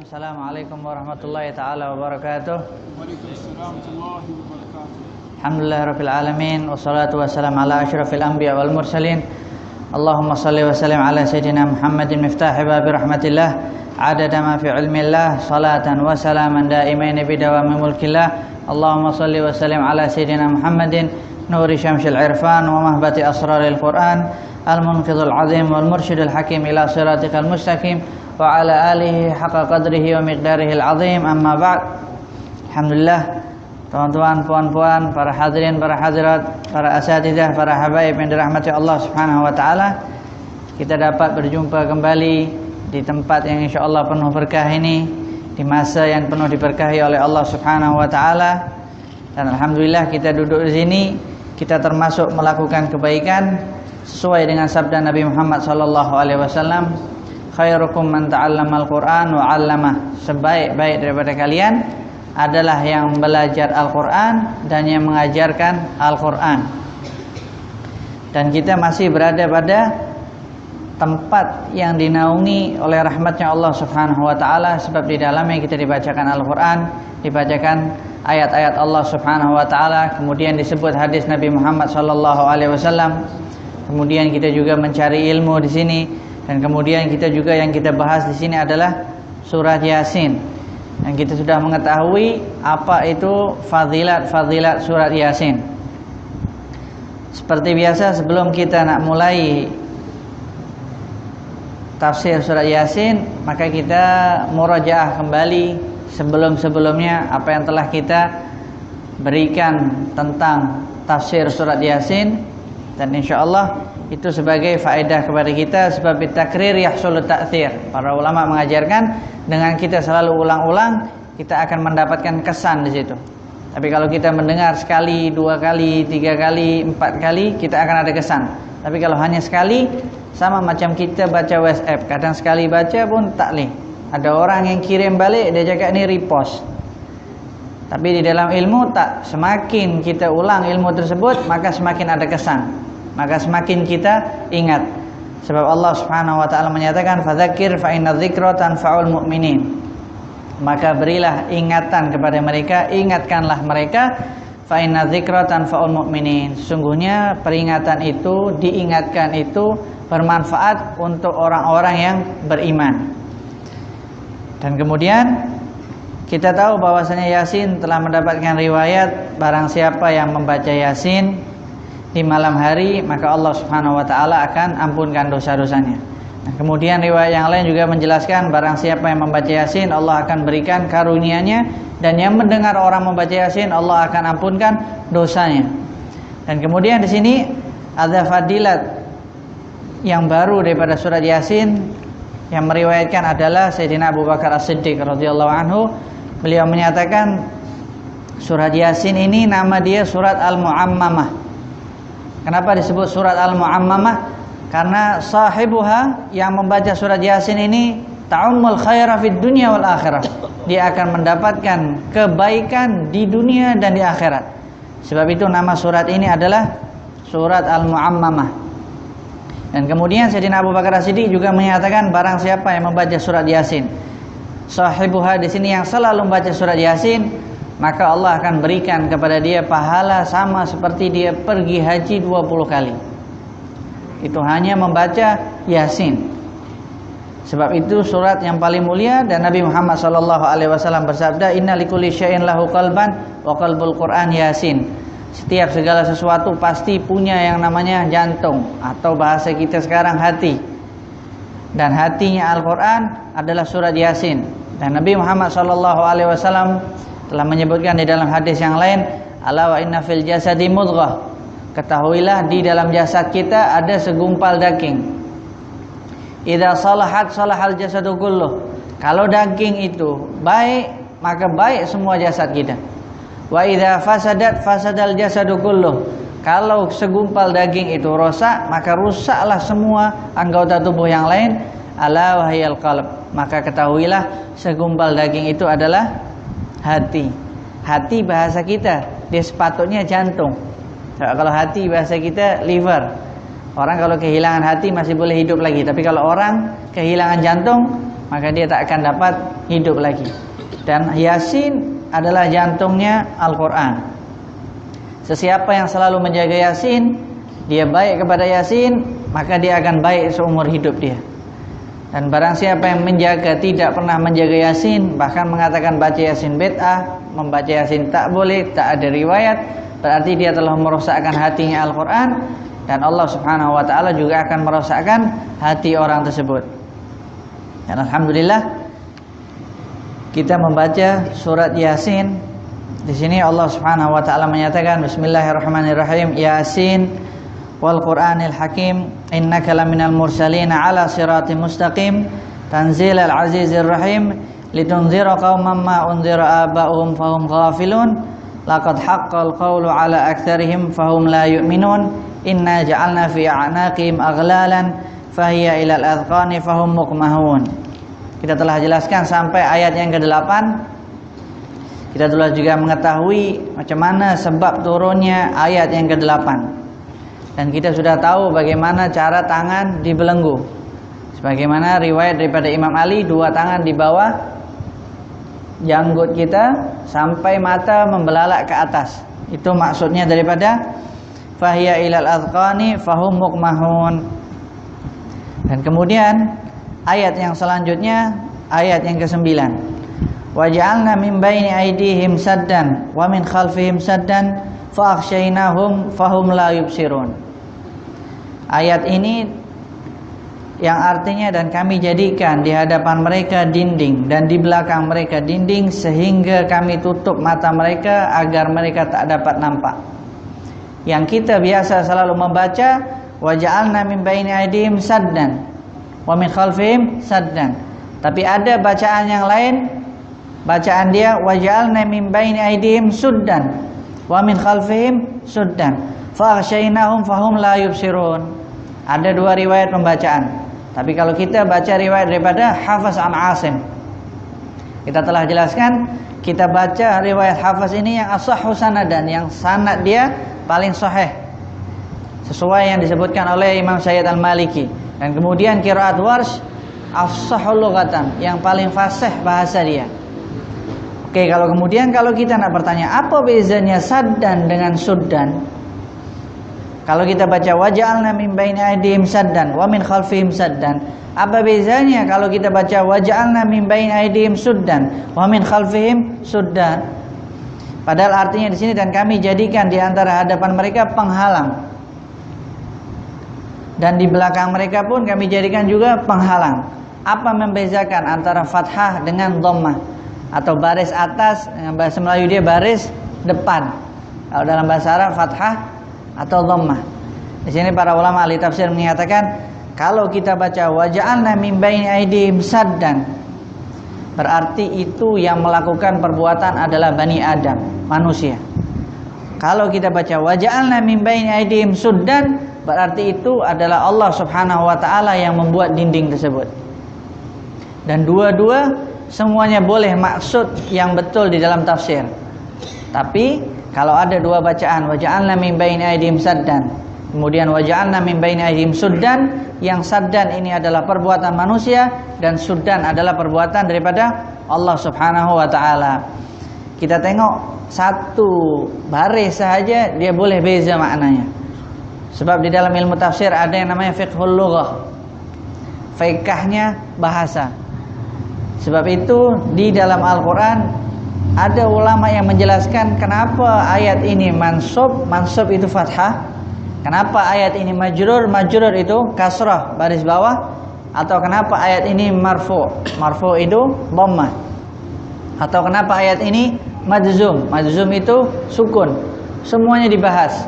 Assalamualaikum warahmatullahi taala wabarakatuh. Waalaikumsalam warahmatullahi wabarakatuh. Alhamdulillahirabbil alamin wassalatu wassalamu ala asyrafil anbiya wal mursalin. Allahumma shalli wa sallim ala sayyidina Muhammadin miftahi babi rahmatillah adada ma fi ilmillah salatan wa salaman daimain bi dawami mulkillah. Allahumma shalli wa sallim ala sayyidina Muhammadin nuri syamsil irfan wa mahbati asraril Qur'an al-munqidhul azim wal mursyidul hakim ila siratikal mustaqim wa ala alihi haqqa qadrihi wa miqdarihil azim, amma ba'd. Alhamdulillah, teman-teman, puan-puan, para hadirin, para hadirat, para asatidzah, para habaib yang dirahmati Allah Subhanahu wa taala, kita dapat berjumpa kembali di tempat yang insyaallah penuh berkah ini, di masa yang penuh diberkahi oleh Allah Subhanahu wa taala. Dan alhamdulillah kita duduk di sini, kita termasuk melakukan kebaikan sesuai dengan sabda Nabi Muhammad sallallahu alaihi wasallam, khairukum man ta'allamal Qur'an wa 'allamah. Sebaik-baik daripada kalian adalah yang belajar Al-Qur'an dan yang mengajarkan Al-Qur'an. Dan kita masih berada pada tempat yang dinaungi oleh rahmatnya Allah Subhanahu wa taala, sebab di dalamnya kita dibacakan Al-Qur'an, dibacakan ayat-ayat Allah Subhanahu wa taala, kemudian disebut hadis Nabi Muhammad sallallahu alaihi wasallam. Kemudian kita juga mencari ilmu di sini. Dan kemudian kita juga yang kita bahas di sini adalah surat Yasin. Dan kita sudah mengetahui apa itu fadilat surat Yasin. Seperti biasa, sebelum kita nak mulai tafsir surat Yasin, maka kita murajaah kembali sebelum-sebelumnya apa yang telah kita berikan tentang tafsir surat Yasin. Dan insyaallah itu sebagai faedah kepada kita, sebab takrir yahsulu ta'thir. Para ulama mengajarkan dengan kita selalu ulang-ulang, kita akan mendapatkan kesan di situ. Tapi kalau kita mendengar sekali, 2 kali, 3 kali, 4 kali, kita akan ada kesan. Tapi kalau hanya sekali, sama macam kita baca WhatsApp, kadang sekali baca pun tak leh. Ada orang yang kirim balik, dia cakap ni repost. Tapi di dalam ilmu tak, semakin kita ulang ilmu tersebut, maka semakin ada kesan, maka semakin kita ingat. Sebab Allah Subhanahu wa taala menyatakan, fadzakir fa inna dzikra tanfa'ul mu'minin. Maka berilah ingatan kepada mereka, ingatkanlah mereka, fa inna dzikra tanfa'ul mu'minin. Sungguhnya peringatan itu, diingatkan itu bermanfaat untuk orang-orang yang beriman. Dan kemudian kita tahu bahwasanya Yasin telah mendapatkan riwayat, barang siapa yang membaca Yasin di malam hari, maka Allah Subhanahu wa taala akan ampunkan dosa-dosanya. Nah, kemudian riwayat yang lain juga menjelaskan, barang siapa yang membaca Yasin, Allah akan berikan karunia-Nya, dan yang mendengar orang membaca Yasin, Allah akan ampunkan dosanya. Dan kemudian di sini ada fadilat yang baru daripada surat Yasin, yang meriwayatkan adalah Sayyidina Abu Bakar As-Siddiq radhiyallahu anhu. Beliau menyatakan surat Yasin ini nama dia surat Al-Mu'ammamah. Kenapa disebut surat Al-Mu'ammamah? Karena sahibuha, yang membaca surat Yasin ini, ta'ummul khaira fid dunya wal akhirah. Dia akan mendapatkan kebaikan di dunia dan di akhirat. Sebab itu nama surat ini adalah surat Al-Mu'ammamah. Dan kemudian Sayyidina Abu Bakar As-Siddiq juga menyatakan, barang siapa yang membaca surat Yasin, sahibuha di sini yang selalu membaca surat Yasin, maka Allah akan berikan kepada dia pahala sama seperti dia pergi haji 20 kali. Itu hanya membaca Yasin. Sebab itu surat yang paling mulia, dan Nabi Muhammad sallallahu alaihi wasallam bersabda, inna likulli syai'in lahu qalban wa qalbul Qur'an Yasin. Setiap segala sesuatu pasti punya yang namanya jantung, atau bahasa kita sekarang hati. Dan hatinya Al-Qur'an adalah surat Yasin. Dan Nabi Muhammad sallallahu alaihi wasallam telah menyebutkan di dalam hadis yang lain, ala wa inna fil jasadi mudghah. Ketahuilah di dalam jasad kita ada segumpal daging. Idza salahat salahal jasadu kulluh. Kalau daging itu baik, maka baik semua jasad kita. Wa idza fasadat fasadal jasadu kulluh. Kalau segumpal daging itu rusak, maka rusaklah semua anggota tubuh yang lain. Ala wahiyal qalb. Maka ketahuilah segumpal daging itu adalah hati. Hati bahasa kita, dia sepatutnya jantung. Kalau hati bahasa kita liver. Orang kalau kehilangan hati masih boleh hidup lagi, tapi kalau orang kehilangan jantung, maka dia tak akan dapat hidup lagi. Dan Yasin adalah jantungnya Al-Quran. Sesiapa yang selalu menjaga Yasin, dia baik kepada Yasin, maka dia akan baik seumur hidup dia. Dan barang siapa yang menjaga, tidak pernah menjaga Yasin, bahkan mengatakan baca Yasin bid'ah, membaca Yasin tak boleh, tak ada riwayat, berarti dia telah merosakkan hatinya Al-Quran. Dan Allah subhanahu wa ta'ala juga akan merosakkan hati orang tersebut. Dan alhamdulillah kita membaca surat Yasin. Di sini Allah subhanahu wa ta'ala menyatakan, Bismillahirrahmanirrahim, Yasin wal Qur'anil Hakim, innaka laminal mursalina ala siratim mustaqim, tanzilal azizir rahim, litunzira qauman ma unzira aba'uhum fahum ghafilun, laqad haqqal qawlu ala aktsarihim fahum la yu'minun, inna ja'alna fi a'naqihim aghlalan fahiya ilal adhqani fahum muqmahun. Kita telah jelaskan sampai ayat yang ke-8. Kita telah juga mengetahui macam mana sebab turunnya ayat yang ke-8. Dan kita sudah tahu bagaimana cara tangan dibelenggu. Sebagaimana riwayat daripada Imam Ali, 2 tangan di bawah janggut kita sampai mata membelalak ke atas. Itu maksudnya daripada fahiya ilal adhqani fahum muqmahun. Dan kemudian ayat yang selanjutnya, ayat yang ke-9, waja'alna min baini aydihim saddan wa min khalfihim saddan fa akhshaynahum fahum la yubsirun. Ayat ini yang artinya, dan kami jadikan di hadapan mereka dinding dan di belakang mereka dinding, sehingga kami tutup mata mereka agar mereka tak dapat nampak. Yang kita biasa selalu membaca waja'alna min baini aydihim saddan wa min khalfihim saddan. Tapi ada bacaan yang lain, bacaan dia waja'alna min baini aydihim suddan wa min khalfihim suddan fa aghshaynahum fahum la yubsirun. Ada 2 riwayat pembacaan. Tapi kalau kita baca riwayat daripada Hafs an Asim, kita telah jelaskan, kita baca riwayat Hafs ini yang ashahhu sanadan, yang sanad dia paling sahih, sesuai yang disebutkan oleh Imam Sayyid Al-Maliki. Dan kemudian qiraat Warsh afsahul lughatan, yang paling fasih bahasa dia. Oke, kalau kemudian kalau kita nak bertanya apa bezanya saddan dengan suddan, kalau kita baca waja'alna min baini aydihim saddan wa min khalfihim saddan, apa bezanya kalau kita baca waja'alna min baini aydihim suddan wa min khalfihim suddan? Padahal artinya di sini, dan kami jadikan di antara hadapan mereka penghalang, dan di belakang mereka pun kami jadikan juga penghalang. Apa membezakan antara fathah dengan dhammah, atau baris atas? Dengan bahasa Melayu dia baris depan. Kalau dalam bahasa Arab fathah atau dhammah. Di sini para ulama ahli tafsir menyatakan, kalau kita baca waja'alna min baini aydihim saddan, berarti itu yang melakukan perbuatan adalah Bani Adam, manusia. Kalau kita baca waja'alna min baini aydihim suddan, berarti itu adalah Allah subhanahu wa ta'ala yang membuat dinding tersebut. Dan dua-dua semuanya boleh maksud yang betul di dalam tafsir. Tapi kalau ada 2 bacaan, waja'alna min baini aydihim saddan, kemudian waja'alna min baini aydihim suddan, yang saddan ini adalah perbuatan manusia dan suddan adalah perbuatan daripada Allah subhanahu wa ta'ala. Kita tengok satu baris sahaja dia boleh beza maknanya. Sebab di dalam ilmu tafsir ada yang namanya fiqhul lughah, fikahnya bahasa. Sebab itu di dalam Al-Quran ada ulama yang menjelaskan kenapa ayat ini mansub, mansub itu fathah, kenapa ayat ini majrur, majrur itu kasrah baris bawah, atau kenapa ayat ini marfu, marfu itu dhammah, atau kenapa ayat ini majzum, majzum itu sukun. Semuanya dibahas.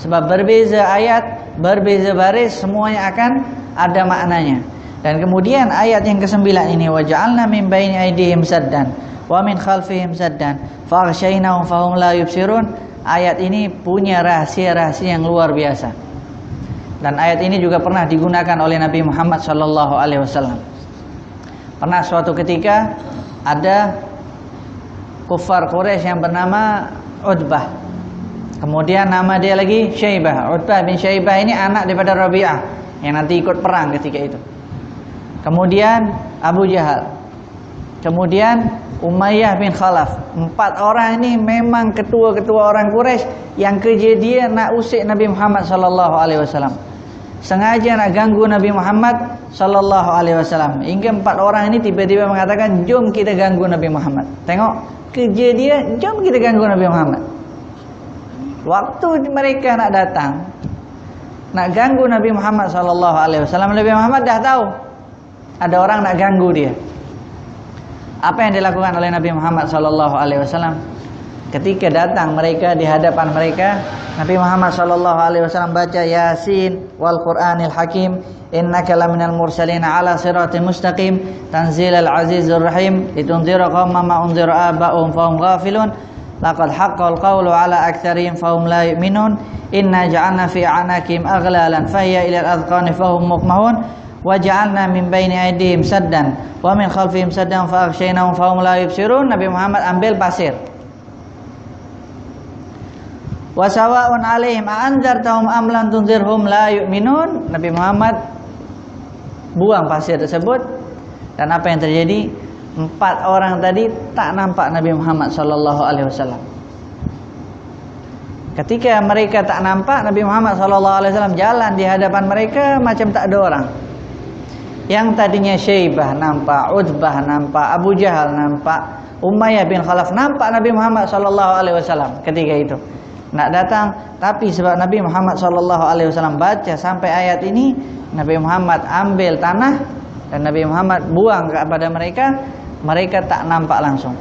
Sebab berbeza ayat, berbeza baris, semuanya akan ada maknanya. Dan kemudian ayat yang ke-9 ini waja'alna min baini aydihim saddan wa min khalfihim saddan fa aghshaynahum fahum la yubsirun. Ayat ini punya rahasia-rahasia yang luar biasa. Dan ayat ini juga pernah digunakan oleh Nabi Muhammad SAW. Pernah suatu ketika ada kufar Quraisy yang bernama Utbah. Kemudian nama dia lagi Syaibah. Utbah bin Syaibah ini anak daripada Rabi'ah yang nanti ikut perang ketika itu. Kemudian Abu Jahal, kemudian Umayyah bin Khalaf. 4 orang ini memang ketua-ketua orang Quraisy yang kerja dia nak usik Nabi Muhammad sallallahu alaihi wasallam. Sengaja nak ganggu Nabi Muhammad sallallahu alaihi wasallam. Hingga 4 orang ini tiba-tiba mengatakan, "Jom kita ganggu Nabi Muhammad." Tengok kerja dia, jom kita ganggu Nabi Muhammad. Waktu mereka nak datang nak ganggu Nabi Muhammad sallallahu alaihi wasallam, Nabi Muhammad dah tahu ada orang nak ganggu dia. Apa yang dilakukan oleh Nabi Muhammad sallallahu alaihi wasallam? Ketika datang mereka di hadapan mereka, Nabi Muhammad sallallahu alaihi wasallam baca Yasin wal Qur'anil Hakim, innaka laminal mursalin ala siratin mustaqim, tanzilal azizur rahim, litunzira qauman ma unzira aba'uhum fahum ghafilun, laqad haqqal qawlu ala aktsarihim fahum la yu'minun, inna ja'alna fi a'naqihim aghlalan fahiya ila al-adqani fahum muqmahun, wa ja'alna min baini aydihim saddan wa min khalfihim saddan fa aghshaynahum fahum la yubsirun. Nabi Muhammad ambil pasir. Wa sawa'un 'alaihim a anzartahum am lam tunzirhum la yu'minun. Nabi Muhammad buang pasir tersebut, dan apa yang terjadi? 4 orang tadi tak nampak Nabi Muhammad sallallahu alaihi wasallam. Ketika mereka tak nampak, Nabi Muhammad sallallahu alaihi wasallam jalan di hadapan mereka macam tak ada orang. Yang tadinya Syaibah nampak, Utbah nampak, Abu Jahal nampak, Umayyah bin Khalaf nampak Nabi Muhammad sallallahu alaihi wasallam ketika itu nak datang. Tapi sebab Nabi Muhammad sallallahu alaihi wasallam baca sampai ayat ini, Nabi Muhammad ambil tanah dan Nabi Muhammad buang kepada mereka. Mereka tak nampak langsung.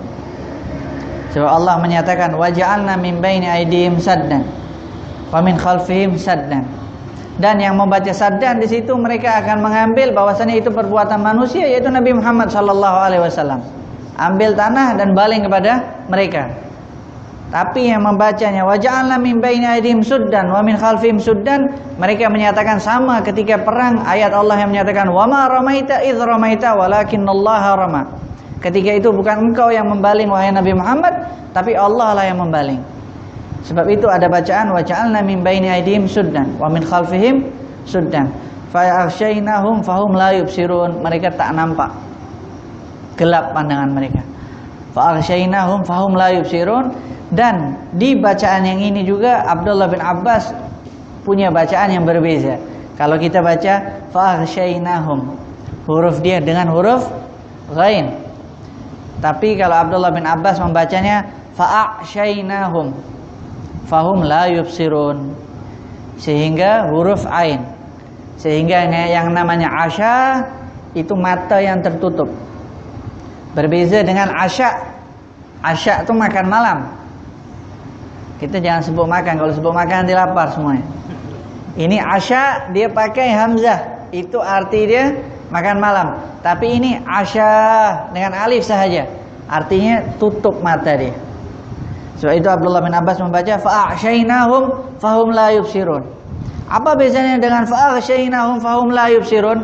Sebab Allah menyatakan waja'alna min baini aydihim saddan wa min khalfihim saddan. Dan yang membaca saddan di situ mereka akan mengambil bahwasanya itu perbuatan manusia, yaitu Nabi Muhammad sallallahu alaihi wasallam. Ambil tanah dan baling kepada mereka. Tapi yang membacanya waja'alna min baini aydihim suddan wa min khalfihim suddan, mereka menyatakan sama ketika perang ayat Allah yang menyatakan wa ma ramaita idz ramaita walakinallaha rama. Ketika itu bukan engkau yang membaling wahai Nabi Muhammad, tapi Allah lah yang membaling. Sebab itu ada bacaan waja'alna min baini aydihim suddan wa min khalfihim suddan fa aghshaynahum fahum la yubsirun. Mereka tak nampak, gelap pandangan mereka. Fa aghshaynahum fahum la yubsirun. Dan di bacaan yang ini juga Abdullah bin Abbas punya bacaan yang berbeza. Kalau kita baca fa aghshaynahum, huruf dia dengan huruf ghain. Tapi kalau Abdullah bin Abbas membacanya fa'asyainahum fahum la yubsirun, sehingga huruf ain, sehingga yang namanya asya itu mata yang tertutup. Berbeza dengan asya. Asya itu makan malam. Kita jangan sebut makan, kalau sebut makan nanti lapar semuanya. Ini asya dia pakai hamzah, itu arti dia makan malam. Tapi ini asya dengan alif sahaja, artinya tutup mata dia. Sebab itu Abdullah bin Abbas membaca fa'asyainahum fahum la yubsirun. Apa bezanya dengan fa'asyainahum fahum la yubsirun?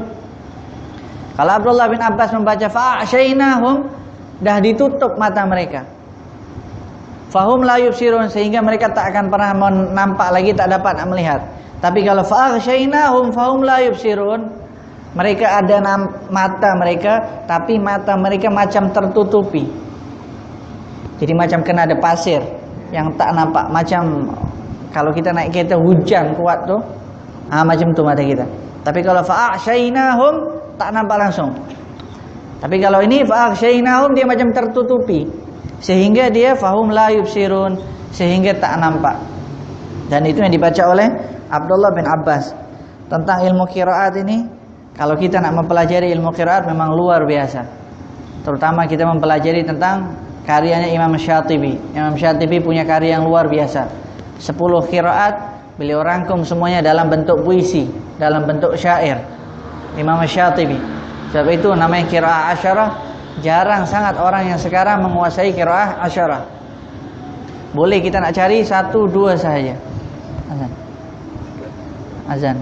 Kalau Abdullah bin Abbas membaca fa'asyainahum, dah ditutup mata mereka, fahum la yubsirun, sehingga mereka tak akan pernah nampak lagi, tak dapat melihat. Tapi kalau fa'asyainahum fahum la yubsirun, mereka ada mata mereka, tapi mata mereka macam tertutupi. Jadi macam kena ada pasir yang tak nampak. Macam kalau kita naik kereta hujan kuat tu, macam tu mata kita. Tapi kalau fa'asyainahum tak nampak langsung. Tapi kalau ini fa'asyainahum dia macam tertutupi, sehingga dia fahum la yubsirun, sehingga tak nampak. Dan itu yang dibaca oleh Abdullah bin Abbas. Tentang ilmu qiraat ini, kalau kita nak mempelajari ilmu qiraat memang luar biasa. Terutama kita mempelajari tentang karyanya Imam Syatibi. Imam Syatibi punya karya yang luar biasa. 10 qiraat beliau rangkum semuanya dalam bentuk puisi, dalam bentuk syair. Imam Syatibi. Sebab itu namanya qiraah asyarah. Jarang sangat orang yang sekarang menguasai qiraah asyarah. Boleh kita nak cari 1, 2 sahaja. Azan. Azan.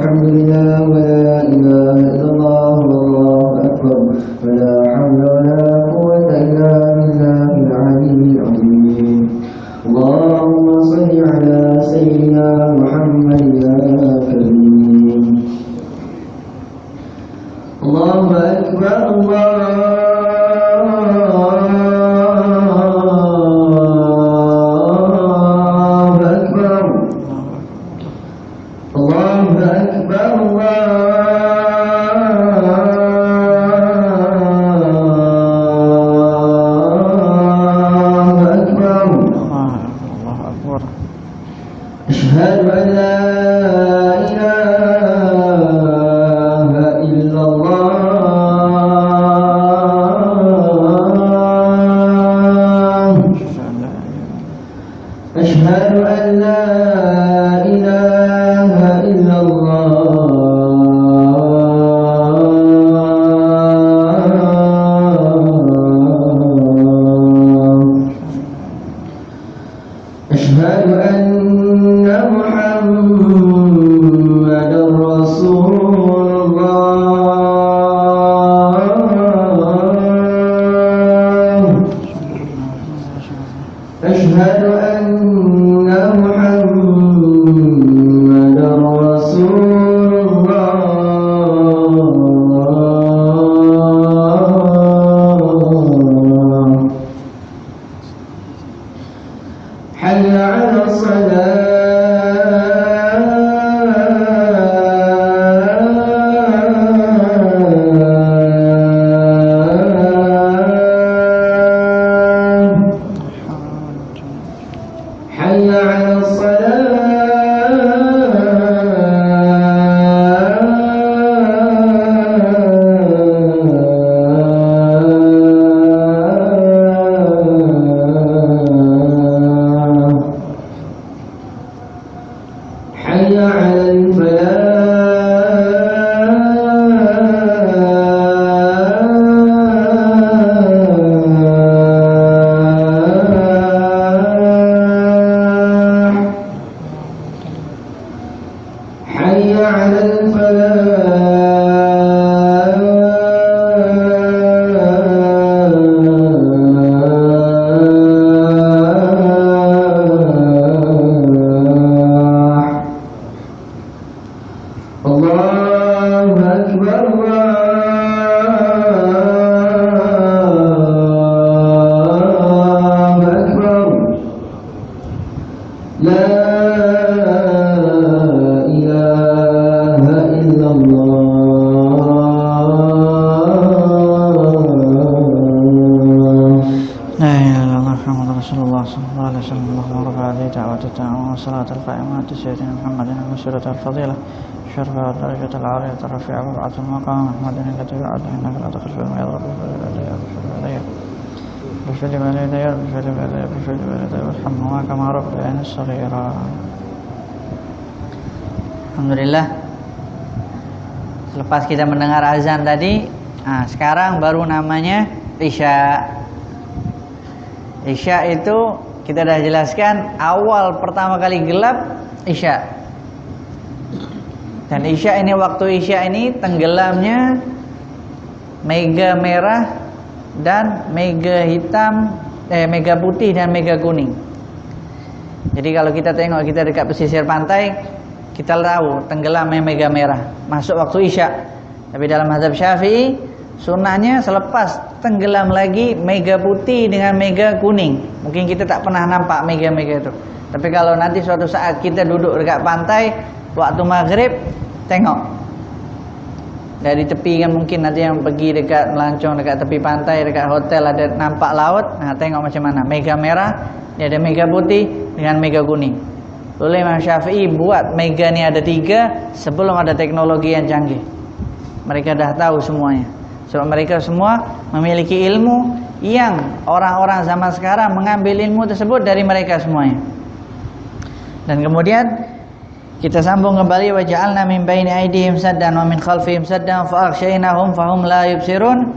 والحمد لله ولا إله إلا الله والله أكبر ولا حول ولا قوة إلا بالله العلي العظيم. اللهم صل على سيدنا محمد يا كريم. الله أكبر أشهد أن لا إله إلا الله. أشهد أن لا إله إلا الله. أشهد أن محمد رسول الله. أشهد أن محمد رسول الله. حي على الصلاة. حي على الصلاة. حي على الفلاح. حي على الفلاح. الله أكبر الله أكبر. لا إله إلا الله. لا إله إلا الله محمد رسول الله صلى الله عليه وسلم. اللهم رب هذه دعوة التامة والصلاة القائمة سيدنا محمد المسيرة الفضيلة شرفها الدرجة العالية الرفيعة وابعث المقام محمد التي وعده إنك لا تخلف الميض رب بفعل والدي وارحمهما كما ربياني صغيرا. Alhamdulillah. Selepas kita mendengar azan tadi, sekarang baru namanya Isya. Isya itu kita dah jelaskan awal pertama kali gelap Isya. Dan Isya ini, waktu Isya ini tenggelamnya mega merah dan mega hitam, mega putih dan mega kuning. Jadi kalau kita tengok, kita dekat pesisir pantai, kita tahu tenggelamnya mega merah masuk waktu Isya. Tapi dalam mazhab Syafi'i sunnahnya selepas tenggelam lagi mega putih dengan mega kuning. Mungkin kita tak pernah nampak mega-mega itu. Tapi kalau nanti suatu saat kita duduk dekat pantai waktu maghrib, tengok dari tepi kan, mungkin nanti yang pergi dekat melancong dekat tepi pantai, dekat hotel ada nampak laut. Tengok macam mana mega merah, dia ada mega putih dengan mega kuning. Oleh Imam Syafi'i buat mega ni ada 3 sebelum ada teknologi yang canggih. Mereka dah tahu semuanya. Sebab mereka semua memiliki ilmu yang orang-orang zaman sekarang mengambil ilmu tersebut dari mereka semuanya. Dan kemudian kita sambung kembali, wa ja'alna min baini aydihim saddan wa min khalfihim saddan fa aghshaynahum fahum la yubsirun.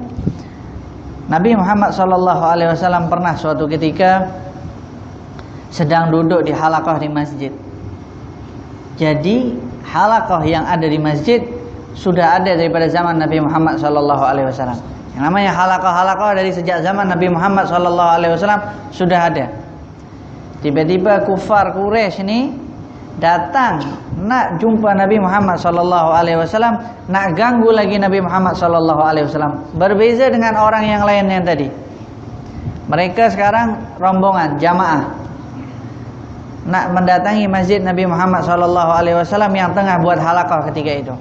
Nabi Muhammad SAW pernah suatu ketika sedang duduk di halaqah di masjid. Jadi halaqah yang ada di masjid sudah ada daripada zaman Nabi Muhammad SAW. Yang namanya halaqah dari sejak zaman Nabi Muhammad SAW sudah ada. Tiba-tiba kufar Quraisy ini datang nak jumpa Nabi Muhammad SAW, nak ganggu lagi Nabi Muhammad SAW. Berbeza dengan orang yang lain yang tadi. Mereka sekarang rombongan jamaah nak mendatangi masjid Nabi Muhammad SAW yang tengah buat halaqah ketika itu.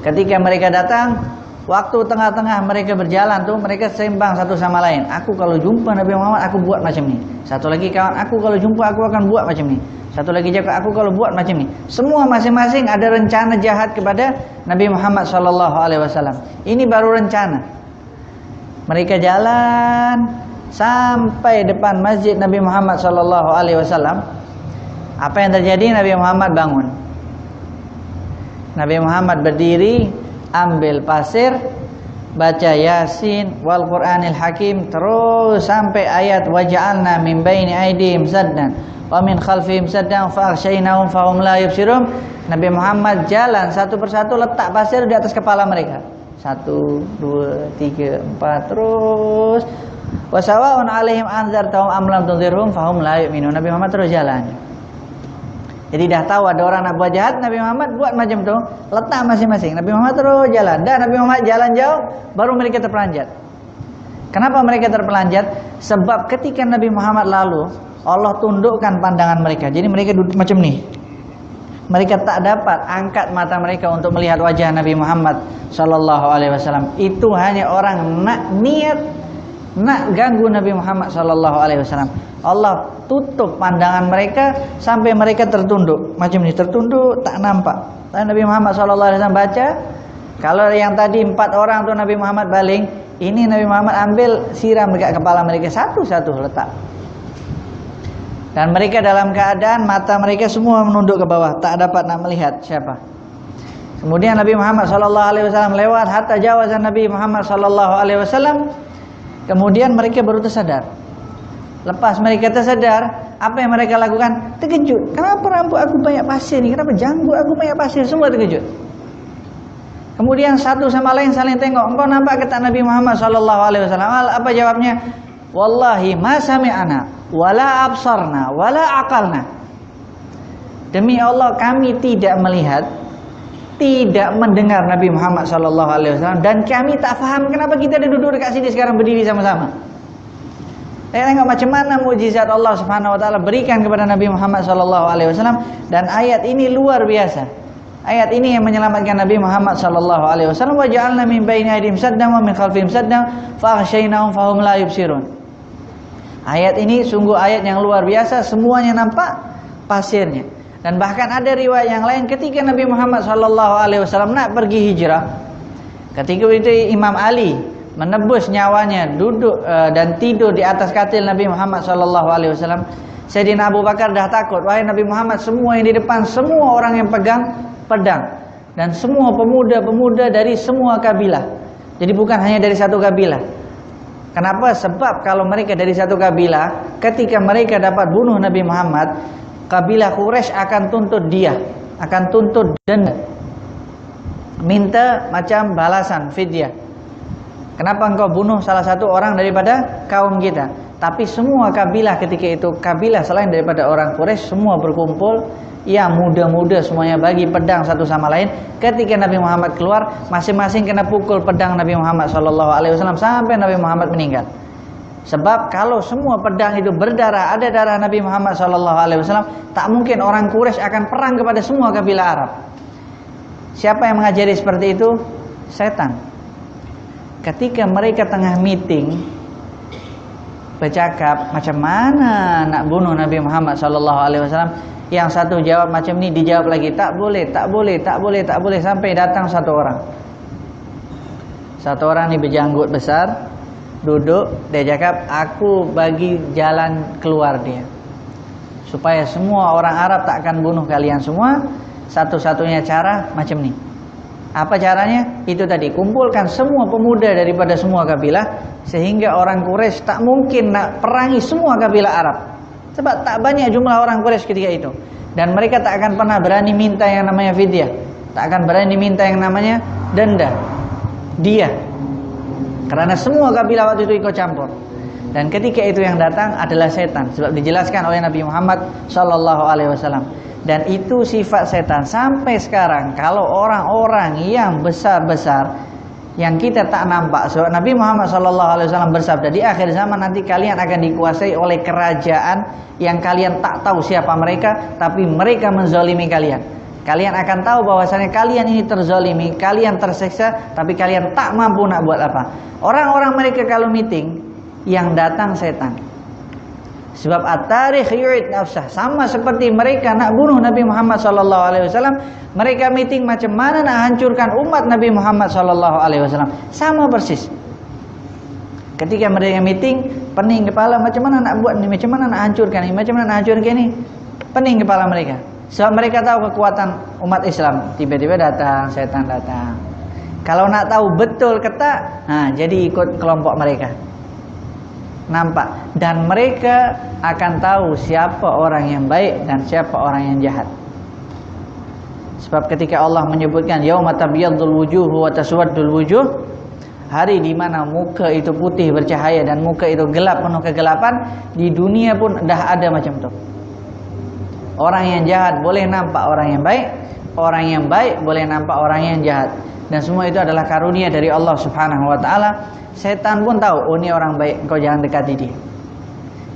Ketika mereka datang, waktu tengah-tengah mereka berjalan tuh, mereka seimbang satu sama lain. Aku kalau jumpa Nabi Muhammad, aku buat macam ni. Satu lagi kawan, aku kalau jumpa, aku akan buat macam ni. Satu lagi jaga, aku kalau buat macam ni. Semua masing-masing ada rencana jahat kepada Nabi Muhammad SAW. Ini baru rencana. Mereka jalan sampai depan masjid Nabi Muhammad SAW. Apa yang terjadi? Nabi Muhammad bangun. Nabi Muhammad berdiri, ambil pasir, baca Yasin wal Qur'anil Hakim terus sampai ayat waja'alna min baini aydihim saddan wa min khalfihim saddan fa'aghshaynahum fahum la yubsirun. Nabi Muhammad jalan satu persatu, letak pasir di atas kepala mereka. 1, 2, 3, 4 terus. Wa sawa'un 'alaihim anzartahum am lam tunzirhum fahum la yu'minun. Nabi Muhammad terus jalan. Jadi dah tahu ada orang nak buat jahat, Nabi Muhammad buat macam tu, letak masing-masing. Nabi Muhammad terus jalan. Dan Nabi Muhammad jalan jauh, baru mereka terpelanjat. Kenapa mereka terpelanjat? Sebab ketika Nabi Muhammad lalu, Allah tundukkan pandangan mereka. Jadi mereka duduk macam ni. Mereka tak dapat angkat mata mereka untuk melihat wajah Nabi Muhammad SAW. Itu hanya orang nak niat nak ganggu Nabi Muhammad SAW. Allah tutup pandangan mereka sampai mereka tertunduk macam ni, tertunduk tak nampak. Dan Nabi Muhammad SAW baca, kalau yang tadi 4 orang tu Nabi Muhammad baling, ini Nabi Muhammad ambil siram dekat kepala mereka satu-satu letak. Dan mereka dalam keadaan mata mereka semua menunduk ke bawah, tak dapat nak melihat siapa. Kemudian Nabi Muhammad SAW lewat, hatta jawazan Nabi Muhammad SAW. Kemudian mereka baru tersadar. Lepas mereka tersadar, apa yang mereka lakukan? Terkejut. Kenapa rambut aku banyak pasir ni? Kenapa janggut aku banyak pasir? Semua terkejut. Kemudian satu sama lain saling tengok. Engkau nampak kata Nabi Muhammad SAW? Apa jawabnya? Wallahi ma sami'ana wala absarna wala aqalna. Demi Allah kami tidak melihat, tidak mendengar Nabi Muhammad SAW, dan kami tak faham kenapa kita ada duduk dekat sini sekarang berdiri sama-sama. Saya tengok macam mana mukjizat Allah Subhanahu wa taala berikan kepada Nabi Muhammad SAW, dan ayat ini luar biasa. Ayat ini yang menyelamatkan Nabi Muhammad SAW. Wa ja'alna min baini aydihim saddan wa min khalfihim saddan fa'aghshaynahum fahum la yubsirun. Ayat ini sungguh ayat yang luar biasa, semuanya nampak pasirnya. Dan bahkan ada riwayat yang lain ketika Nabi Muhammad SAW nak pergi hijrah, ketika itu Imam Ali menebus nyawanya duduk dan tidur di atas katil Nabi Muhammad SAW. Sayyidina Abu Bakar dah takut. Wahai Nabi Muhammad, semua yang di depan, semua orang yang pegang pedang, dan semua pemuda-pemuda dari semua kabilah. Jadi bukan hanya dari satu kabilah. Kenapa? Sebab kalau mereka dari satu kabilah, ketika mereka dapat bunuh Nabi Muhammad, kabilah Quraisy akan tuntut dia, akan tuntut denda, minta macam balasan fidyah. Kenapa engkau bunuh salah satu orang daripada kaum kita? Tapi semua kabilah ketika itu, kabilah selain daripada orang Quraisy, semua berkumpul. Yang muda-muda semuanya bagi pedang satu sama lain. Ketika Nabi Muhammad keluar, masing-masing kena pukul pedang Nabi Muhammad SAW sampai Nabi Muhammad meninggal. Sebab kalau semua pedang itu berdarah, ada darah Nabi Muhammad SAW, tak mungkin orang Quraisy akan perang kepada semua kabilah Arab. Siapa yang mengajari seperti itu? Setan. Ketika mereka tengah meeting, bercakap macam mana nak bunuh Nabi Muhammad SAW, yang satu jawab macam ni, dijawab lagi tak boleh, tak boleh, tak boleh, tak boleh, sampai datang satu orang. Satu orang ni berjanggut besar, duduk, dia cakap, aku bagi jalan keluar dia, supaya semua orang Arab tak akan bunuh kalian semua. Satu-satunya cara macam ni. Apa caranya? Itu tadi, kumpulkan semua pemuda daripada semua kabilah, sehingga orang Quraisy tak mungkin nak perangi semua kabilah Arab. Sebab tak banyak jumlah orang Quraisy ketika itu. Dan mereka tak akan pernah berani minta yang namanya fidyah, tak akan berani minta yang namanya denda, dia. Karena semua kabilah waktu itu ikut campur. Dan ketika itu yang datang adalah setan, sebab dijelaskan oleh Nabi Muhammad SAW. Dan itu sifat setan sampai sekarang. Kalau orang-orang yang besar-besar yang kita tak nampak, sebab Nabi Muhammad SAW bersabda, di akhir zaman nanti kalian akan dikuasai oleh kerajaan yang kalian tak tahu siapa mereka, tapi mereka menzalimi kalian. Kalian akan tahu bahwasanya kalian ini terzalimi, kalian tersiksa, tapi kalian tak mampu nak buat apa. Orang-orang mereka kalau meeting, yang datang setan. Sebab at-tarikh yu'id nafsah, sama seperti mereka nak bunuh Nabi Muhammad SAW. Mereka meeting macam mana nak hancurkan umat Nabi Muhammad SAW, sama persis. Ketika mereka meeting, pening kepala, macam mana nak buat ni, macam mana nak hancurkan ni, macam mana nak hancurkan ni, pening kepala mereka. Sebab mereka tahu kekuatan umat Islam. Tiba-tiba datang, setan datang. Kalau nak tahu betul ketak, jadi ikut kelompok mereka. Nampak? Dan mereka akan tahu siapa orang yang baik dan siapa orang yang jahat. Sebab ketika Allah menyebutkan yauma tabyadul wujuh wa taswaddul wujuh, hari di mana muka itu putih bercahaya dan muka itu gelap penuh kegelapan, di dunia pun dah ada macam tu. Orang yang jahat boleh nampak orang yang baik, orang yang baik boleh nampak orang yang jahat. Dan semua itu adalah karunia dari Allah Subhanahu wa taala. Setan pun tahu, oh ini orang baik, kau jangan dekati dia.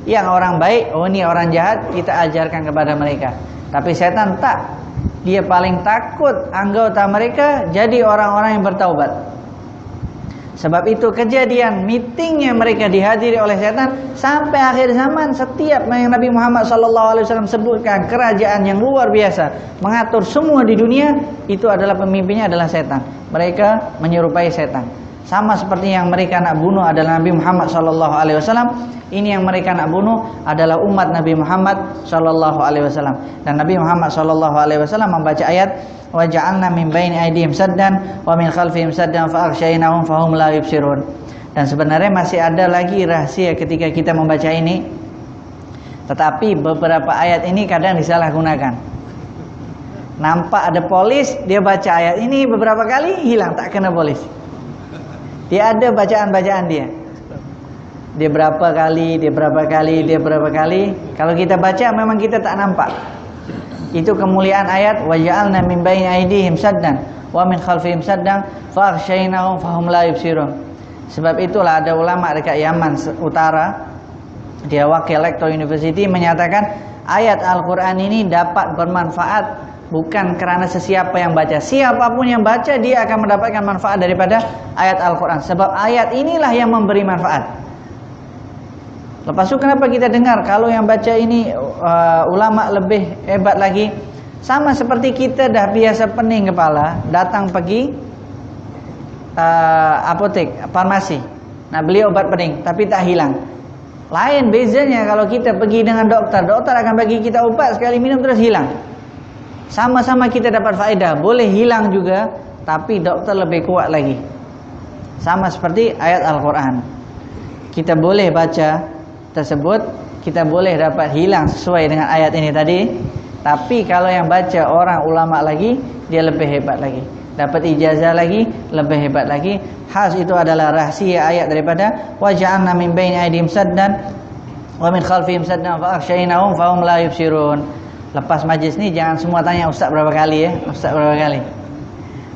Yang orang baik, oh ini orang jahat, kita ajarkan kepada mereka. Tapi setan tak. Dia paling takut anggota mereka jadi orang-orang yang bertaubat. Sebab itu kejadian meetingnya mereka dihadiri oleh setan sampai akhir zaman. Setiap yang Nabi Muhammad SAW sebutkan kerajaan yang luar biasa mengatur semua di dunia, itu adalah pemimpinnya adalah setan. Mereka menyerupai setan. Sama seperti yang mereka nak bunuh adalah Nabi Muhammad SAW. Ini yang mereka nak bunuh adalah umat Nabi Muhammad SAW. Dan Nabi Muhammad SAW membaca ayat wa ja'alna min baini aydihim saddan wa min khalfihim saddan fa aghshaynahum fahum la yubsirun. Dan sebenarnya masih ada lagi rahasia ketika kita membaca ini. Tetapi beberapa ayat ini kadang disalahgunakan. Nampak ada polis, dia baca ayat ini beberapa kali hilang, tak kena polis. Dia ada bacaan-bacaan dia. Dia berapa kali, dia berapa kali, dia berapa kali. Kalau kita baca memang kita tak nampak. Itu kemuliaan ayat wa ja'alna min baini aydihim saddan wa min khalfihim saddan fa aghshaynahum fahum la yubsirun. Sebab itulah ada ulama dekat Yaman Utara, dia wakil rektor university, menyatakan ayat Al-Quran ini dapat bermanfaat bukan kerana sesiapa yang baca. Siapapun yang baca, dia akan mendapatkan manfaat daripada ayat Al-Quran. Sebab ayat inilah yang memberi manfaat. Lepas itu kenapa kita dengar kalau yang baca ini ulama lebih hebat lagi. Sama seperti kita dah biasa pening kepala, datang pergi apotek, farmasi, nak beli obat pening tapi tak hilang. Lain bezanya kalau kita pergi dengan doktor. Doktor akan bagi kita obat, sekali minum terus hilang. Sama-sama kita dapat faedah, boleh hilang juga, tapi dokter lebih kuat lagi. Sama seperti ayat Al-Quran. Kita boleh baca tersebut, kita boleh dapat hilang sesuai dengan ayat ini tadi. Tapi kalau yang baca orang ulama lagi, dia lebih hebat lagi, dapat ijazah lagi, lebih hebat lagi. Khas itu adalah rahsia ayat daripada wa ja'alna min baini aydihim saddan wa min khalfihim saddan fa aghshaynahum fahum la yubsirun. Lepas majlis ni jangan semua tanya ustaz berapa kali ya, ustaz berapa kali.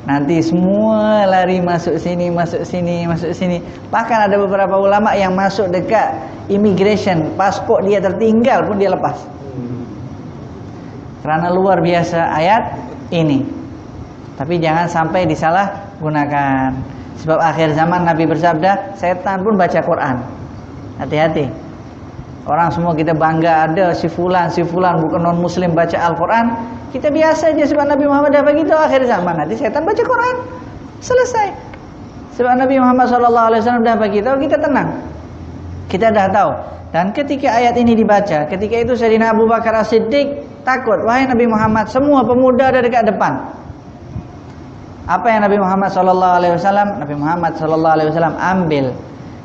Nanti semua lari masuk sini, masuk sini, masuk sini. Bahkan ada beberapa ulama yang masuk dekat immigration, pasport dia tertinggal pun dia lepas. Kerana luar biasa ayat ini. Tapi jangan sampai disalahgunakan. Sebab akhir zaman Nabi bersabda, setan pun baca Quran. Hati-hati. Orang semua kita bangga ada si fulan bukan non muslim baca Al-Quran. Kita biasa aja sebab Nabi Muhammad dah begitu. Akhir zaman nanti setan baca Quran, selesai. Sebab Nabi Muhammad SAW dah beritahu, kita tenang, kita dah tahu. Dan ketika ayat ini dibaca, ketika itu Sayyidina Abu Bakar As-Siddiq takut, wahai Nabi Muhammad, semua pemuda ada dekat depan. Apa yang Nabi Muhammad SAW? Nabi Muhammad SAW ambil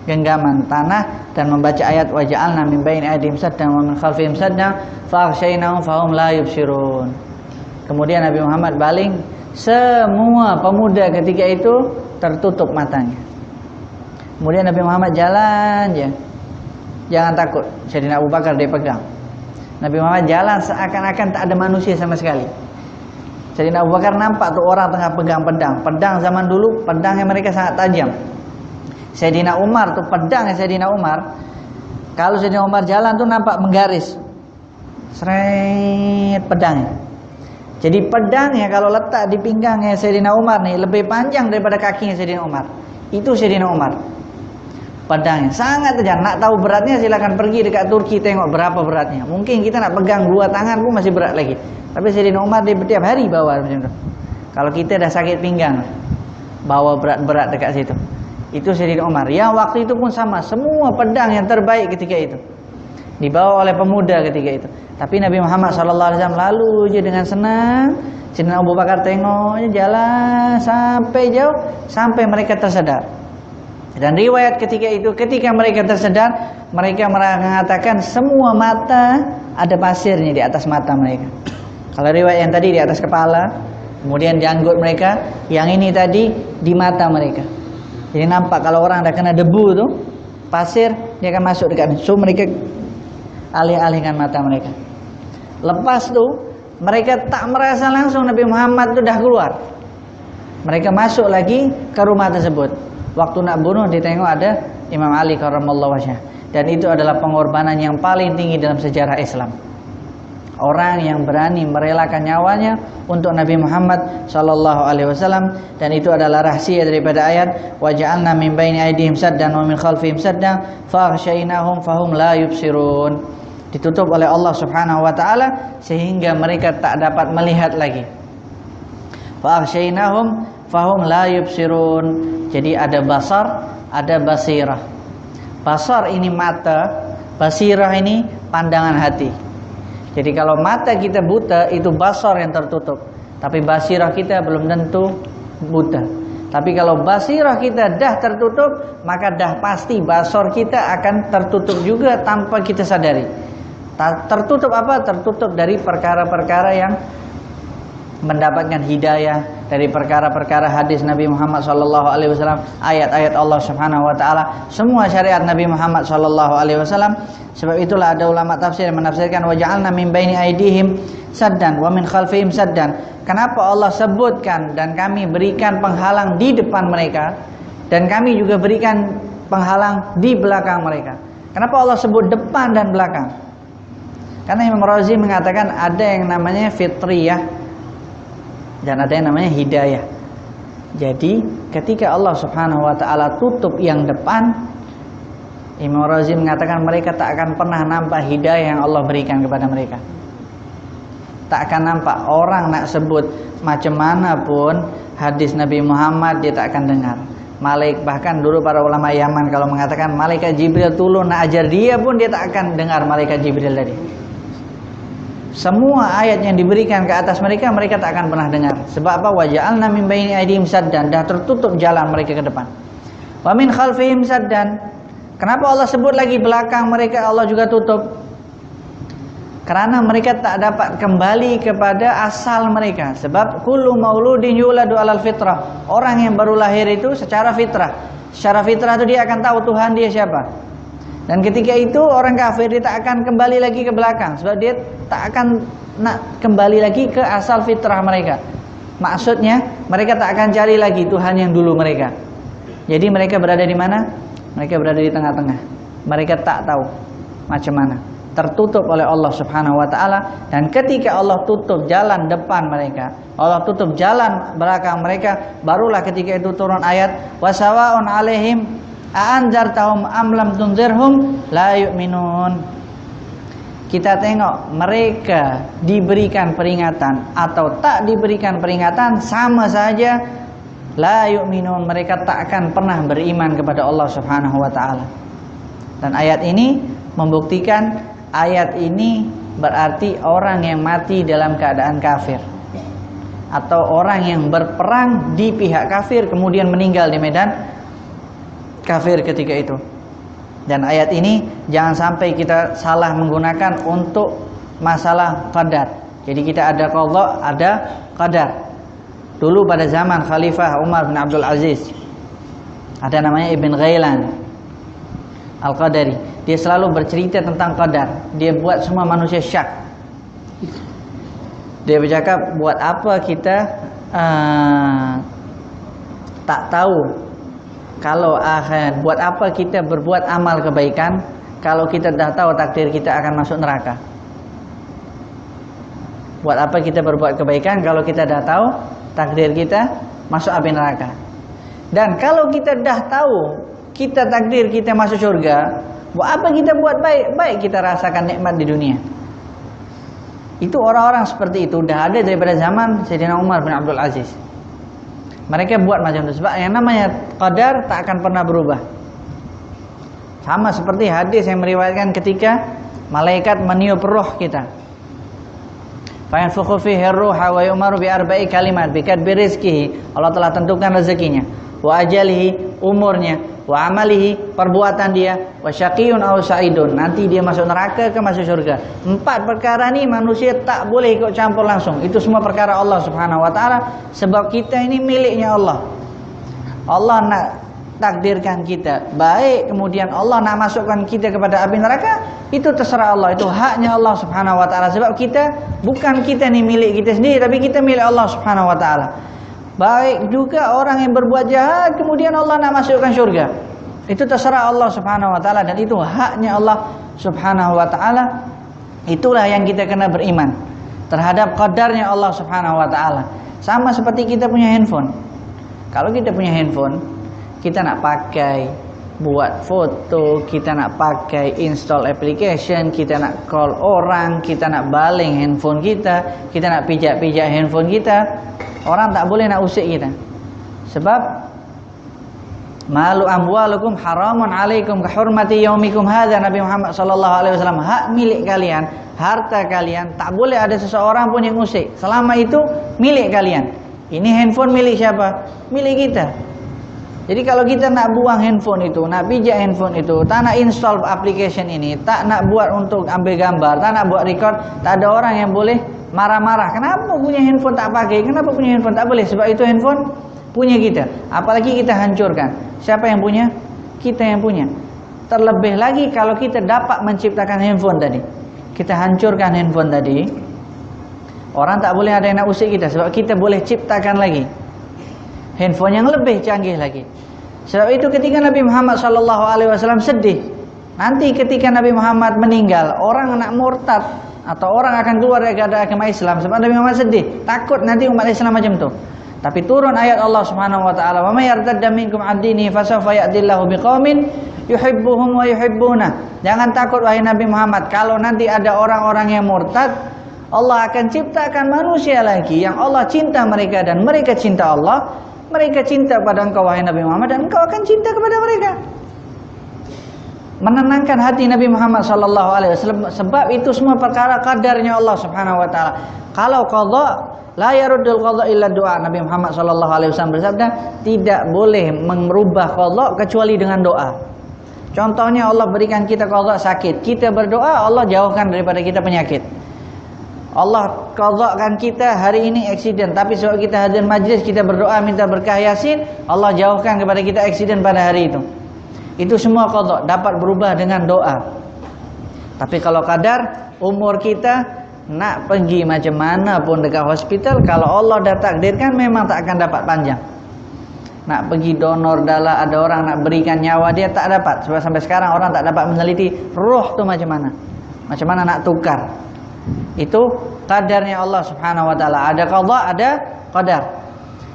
genggaman tanah dan membaca ayat waja'alna min baini aydihim saddan wa min khalfihim saddan faghshaynahum fahum la yubsirun. Kemudian Nabi Muhammad baling, semua pemuda ketika itu tertutup matanya. Kemudian Nabi Muhammad jalan ya. Jangan takut, Sayyidina Abu Bakar dia pegang. Nabi Muhammad jalan seakan-akan tak ada manusia sama sekali. Sayyidina Abu Bakar nampak tuh orang tengah pegang pedang. Pedang zaman dulu, pedangnya mereka sangat tajam. Sayyidina Umar tuh pedangnya Sayyidina Umar. Kalau Sayyidina Umar jalan tuh nampak menggaris. Seret pedangnya. Jadi pedangnya kalau letak di pinggangnya Sayyidina Umar nih lebih panjang daripada kakinya Sayyidina Umar. Itu Sayyidina Umar. Pedangnya sangat tajam. Nak tahu beratnya silakan pergi dekat Turki tengok berapa beratnya. Mungkin kita nak pegang dua tangan pun masih berat lagi. Tapi Sayyidina Umar dia tiap hari bawa macam itu. Kalau kita dah sakit pinggang, bawa berat-berat dekat situ. Itu Sayyidina Umar. Yang waktu itu pun sama, semua pedang yang terbaik ketika itu dibawa oleh pemuda ketika itu. Tapi Nabi Muhammad SAW lalu je dengan senang. Sayyidina Abu Bakar tengoknya jalan sampai jauh, sampai mereka tersedar. Dan riwayat ketika itu, ketika mereka tersedar, mereka mengatakan semua mata ada pasirnya di atas mata mereka. Kalau riwayat yang tadi di atas kepala, kemudian janggut mereka, yang ini tadi di mata mereka. Jadi nampak kalau orang dah kena debu tu, pasir dia akan masuk dekat. So mereka alih-alihkan mata mereka. Lepas tu mereka tak merasa langsung Nabi Muhammad tu dah keluar. Mereka masuk lagi ke rumah tersebut. Waktu nak bunuh ditengok ada Imam Ali karramallahu wajhah. Dan itu adalah pengorbanan yang paling tinggi dalam sejarah Islam. Orang yang berani merelakan nyawanya untuk Nabi Muhammad sallallahu alaihi wasallam, dan itu adalah rahasia daripada ayat waja'alna min baini aydihim saddan wa min khalfihim saddan faghshaynahum fahum la yubsirun. Ditutup oleh Allah Subhanahu wa taala sehingga mereka tak dapat melihat lagi. Faghshaynahum fahum la yubsirun. Jadi ada basar, ada basirah. Basar ini mata, basirah ini pandangan hati. Jadi kalau mata kita buta itu basar yang tertutup, tapi basirah kita belum tentu buta. Tapi kalau basirah kita dah tertutup, maka dah pasti basar kita akan tertutup juga tanpa kita sadari. Tertutup apa? Tertutup dari perkara-perkara yang mendapatkan hidayah, dari perkara-perkara hadis Nabi Muhammad SAW, ayat-ayat Allah Subhanahu Wa Taala, semua syariat Nabi Muhammad SAW. Sebab itulah ada ulama tafsir yang menafsirkan waja'alna min baini aydihim saddan wa min khalfihim saddan. Kenapa Allah sebutkan dan kami berikan penghalang di depan mereka dan kami juga berikan penghalang di belakang mereka? Kenapa Allah sebut depan dan belakang? Karena Imam Razi mengatakan ada yang namanya fitriyah dan ada yang namanya hidayah. Jadi ketika Allah Subhanahu wa taala tutup yang depan, Imam Razi mengatakan mereka tak akan pernah nampak hidayah yang Allah berikan kepada mereka. Tak akan nampak. Orang nak sebut macam mana pun hadis Nabi Muhammad dia tak akan dengar. Bahkan dulu para ulama Yaman kalau mengatakan malaikat Jibril turun nak ajar dia pun dia tak akan dengar malaikat Jibril tadi. Semua ayat yang diberikan ke atas mereka, mereka tak akan pernah dengar. Sebab apa? Waja'alna min baini aydihim saddan. Dah tertutup jalan mereka ke depan. Wa min khalfihim saddan. Kenapa Allah sebut lagi belakang mereka Allah juga tutup? Karena mereka tak dapat kembali kepada asal mereka. Sebab kullu mauludin yuladu alal fitrah. Orang yang baru lahir itu secara fitrah. Secara fitrah itu dia akan tahu Tuhan dia siapa. Dan ketika itu orang kafir dia tak akan kembali lagi ke belakang. Sebab dia tak akan nak kembali lagi ke asal fitrah mereka. Maksudnya mereka tak akan cari lagi Tuhan yang dulu mereka. Jadi mereka berada di mana? Mereka berada di tengah-tengah. Mereka tak tahu macam mana. Tertutup oleh Allah Subhanahu wa taala. Dan ketika Allah tutup jalan depan mereka, Allah tutup jalan belakang mereka, barulah ketika itu turun ayat wasawaun alaihim a'anzartahum am lam tunzirhum la yu'minun. Kita tengok mereka diberikan peringatan atau tak diberikan peringatan sama saja, la yu'minun, mereka tak akan pernah beriman kepada Allah Subhanahu wa taala. Dan ayat ini membuktikan, ayat ini berarti orang yang mati dalam keadaan kafir atau orang yang berperang di pihak kafir kemudian meninggal di medan kafir ketika itu. Dan ayat ini jangan sampai kita salah menggunakan untuk masalah qadar. Jadi kita ada qadha, ada qadar. Dulu pada zaman Khalifah Umar bin Abdul Aziz, ada namanya Ibn Ghailan Al-Qadari. Dia selalu bercerita tentang qadar. Dia buat semua manusia syak. Dia bercakap, buat apa kita tak tahu kalau buat apa kita berbuat amal kebaikan kalau kita dah tahu takdir kita akan masuk neraka. Buat apa kita berbuat kebaikan kalau kita dah tahu takdir kita masuk api neraka. Dan kalau kita dah tahu kita takdir kita masuk surga, buat apa kita buat baik? Baik kita rasakan nikmat di dunia. Itu orang-orang seperti itu dah ada daripada zaman Sayyidina Umar bin Abdul Aziz. Mereka buat macam itu sebab yang namanya qadar tak akan pernah berubah. Sama seperti hadis yang meriwayatkan ketika malaikat meniup roh kita. Fa yanfukhu fihi ar-ruha wa yu'maru bi arba'i kalimat bi kadbi rizqihi. Allah telah tentukan rezekinya, wa ajalihi, umurnya, wa amalihi, perbuatan dia, wa syaqiyun aw sa'idun, nanti dia masuk neraka ke masuk surga. 4 perkara ni manusia tak boleh ikut campur langsung. Itu semua perkara Allah Subhanahu wa taala sebab kita ini miliknya Allah. Allah nak takdirkan kita baik, kemudian Allah nak masukkan kita kepada api neraka, itu terserah Allah, itu haknya Allah Subhanahu wa taala. Sebab bukan kita ni milik kita sendiri, tapi kita milik Allah Subhanahu wa taala. Baik juga orang yang berbuat jahat kemudian Allah nak masukkan syurga, itu terserah Allah Subhanahu wa taala dan itu haknya Allah Subhanahu wa taala. Itulah yang kita kena beriman terhadap qadarnya Allah Subhanahu wa taala. Sama seperti kita punya handphone. Kalau kita punya handphone, kita nak pakai buat foto, kita nak pakai install application, kita nak call orang, kita nak baling handphone kita nak pijak-pijak handphone kita, orang tak boleh nak usik kita. Sebab malu amwalukum haramun alaikum kahurmati yaumikum hadza. Nabi Muhammad sallallahu alaihi wasallam, hak milik kalian, harta kalian tak boleh ada seseorang pun yang usik selama itu milik kalian. Ini handphone milik siapa? Milik kita. Jadi kalau kita nak buang handphone itu, nak pijak handphone itu, tak nak install application ini, tak nak buat untuk ambil gambar, tak nak buat record, tak ada orang yang boleh marah-marah. Kenapa punya handphone tak pakai? Kenapa punya handphone tak boleh? Sebab itu handphone punya kita. Apalagi kita hancurkan. Siapa yang punya? Kita yang punya. Terlebih lagi kalau kita dapat menciptakan handphone tadi, kita hancurkan handphone tadi, orang tak boleh ada yang nak usik kita. Sebab kita boleh ciptakan lagi handphone yang lebih canggih lagi. Sebab itu ketika Nabi Muhammad sallallahu alaihi wasallam sedih, nanti ketika Nabi Muhammad meninggal, orang nak murtad atau orang akan keluar dari agama Islam sebab Nabi Muhammad sedih, takut nanti umat Islam macam tu. Tapi turun ayat Allah Subhanahu wa taala, "Wa may yartadda minkum 'an dinihi fasawfa ya'tillahu biqaumin yuhibbuhum wa yuhibbuna." Jangan takut wahai Nabi Muhammad, kalau nanti ada orang-orang yang murtad, Allah akan ciptakan manusia lagi yang Allah cinta mereka dan mereka cinta Allah. Mereka cinta pada engkau wahai Nabi Muhammad dan engkau akan cinta kepada mereka. Menenangkan hati Nabi Muhammad sallallahu alaihi wasallam. Sebab itu semua perkara qadarnya Allah Subhanahu wa taala. Kalau qadha la yaruddul qadha illa doa. Nabi Muhammad sallallahu alaihi wasallam bersabda, tidak boleh merubah qadha kecuali dengan doa. Contohnya Allah berikan kita qadha sakit, kita berdoa Allah jauhkan daripada kita penyakit. Allah qadhakan kita hari ini aksiden, tapi sebab kita hadir majlis, kita berdoa minta berkah Yasin, Allah jauhkan kepada kita aksiden pada hari itu. Itu semua qadha dapat berubah dengan doa. Tapi kalau qadar, umur kita nak pergi macam mana pun dekat hospital, kalau Allah dah takdirkan memang tak akan dapat panjang. Nak pergi donor darah, ada orang nak berikan nyawa dia tak dapat. Sebab sampai sekarang orang tak dapat meneliti roh tu macam mana. Macam mana nak tukar. Itu qadarnya Allah Subhanahu wa taala. Ada qadha, ada qadar.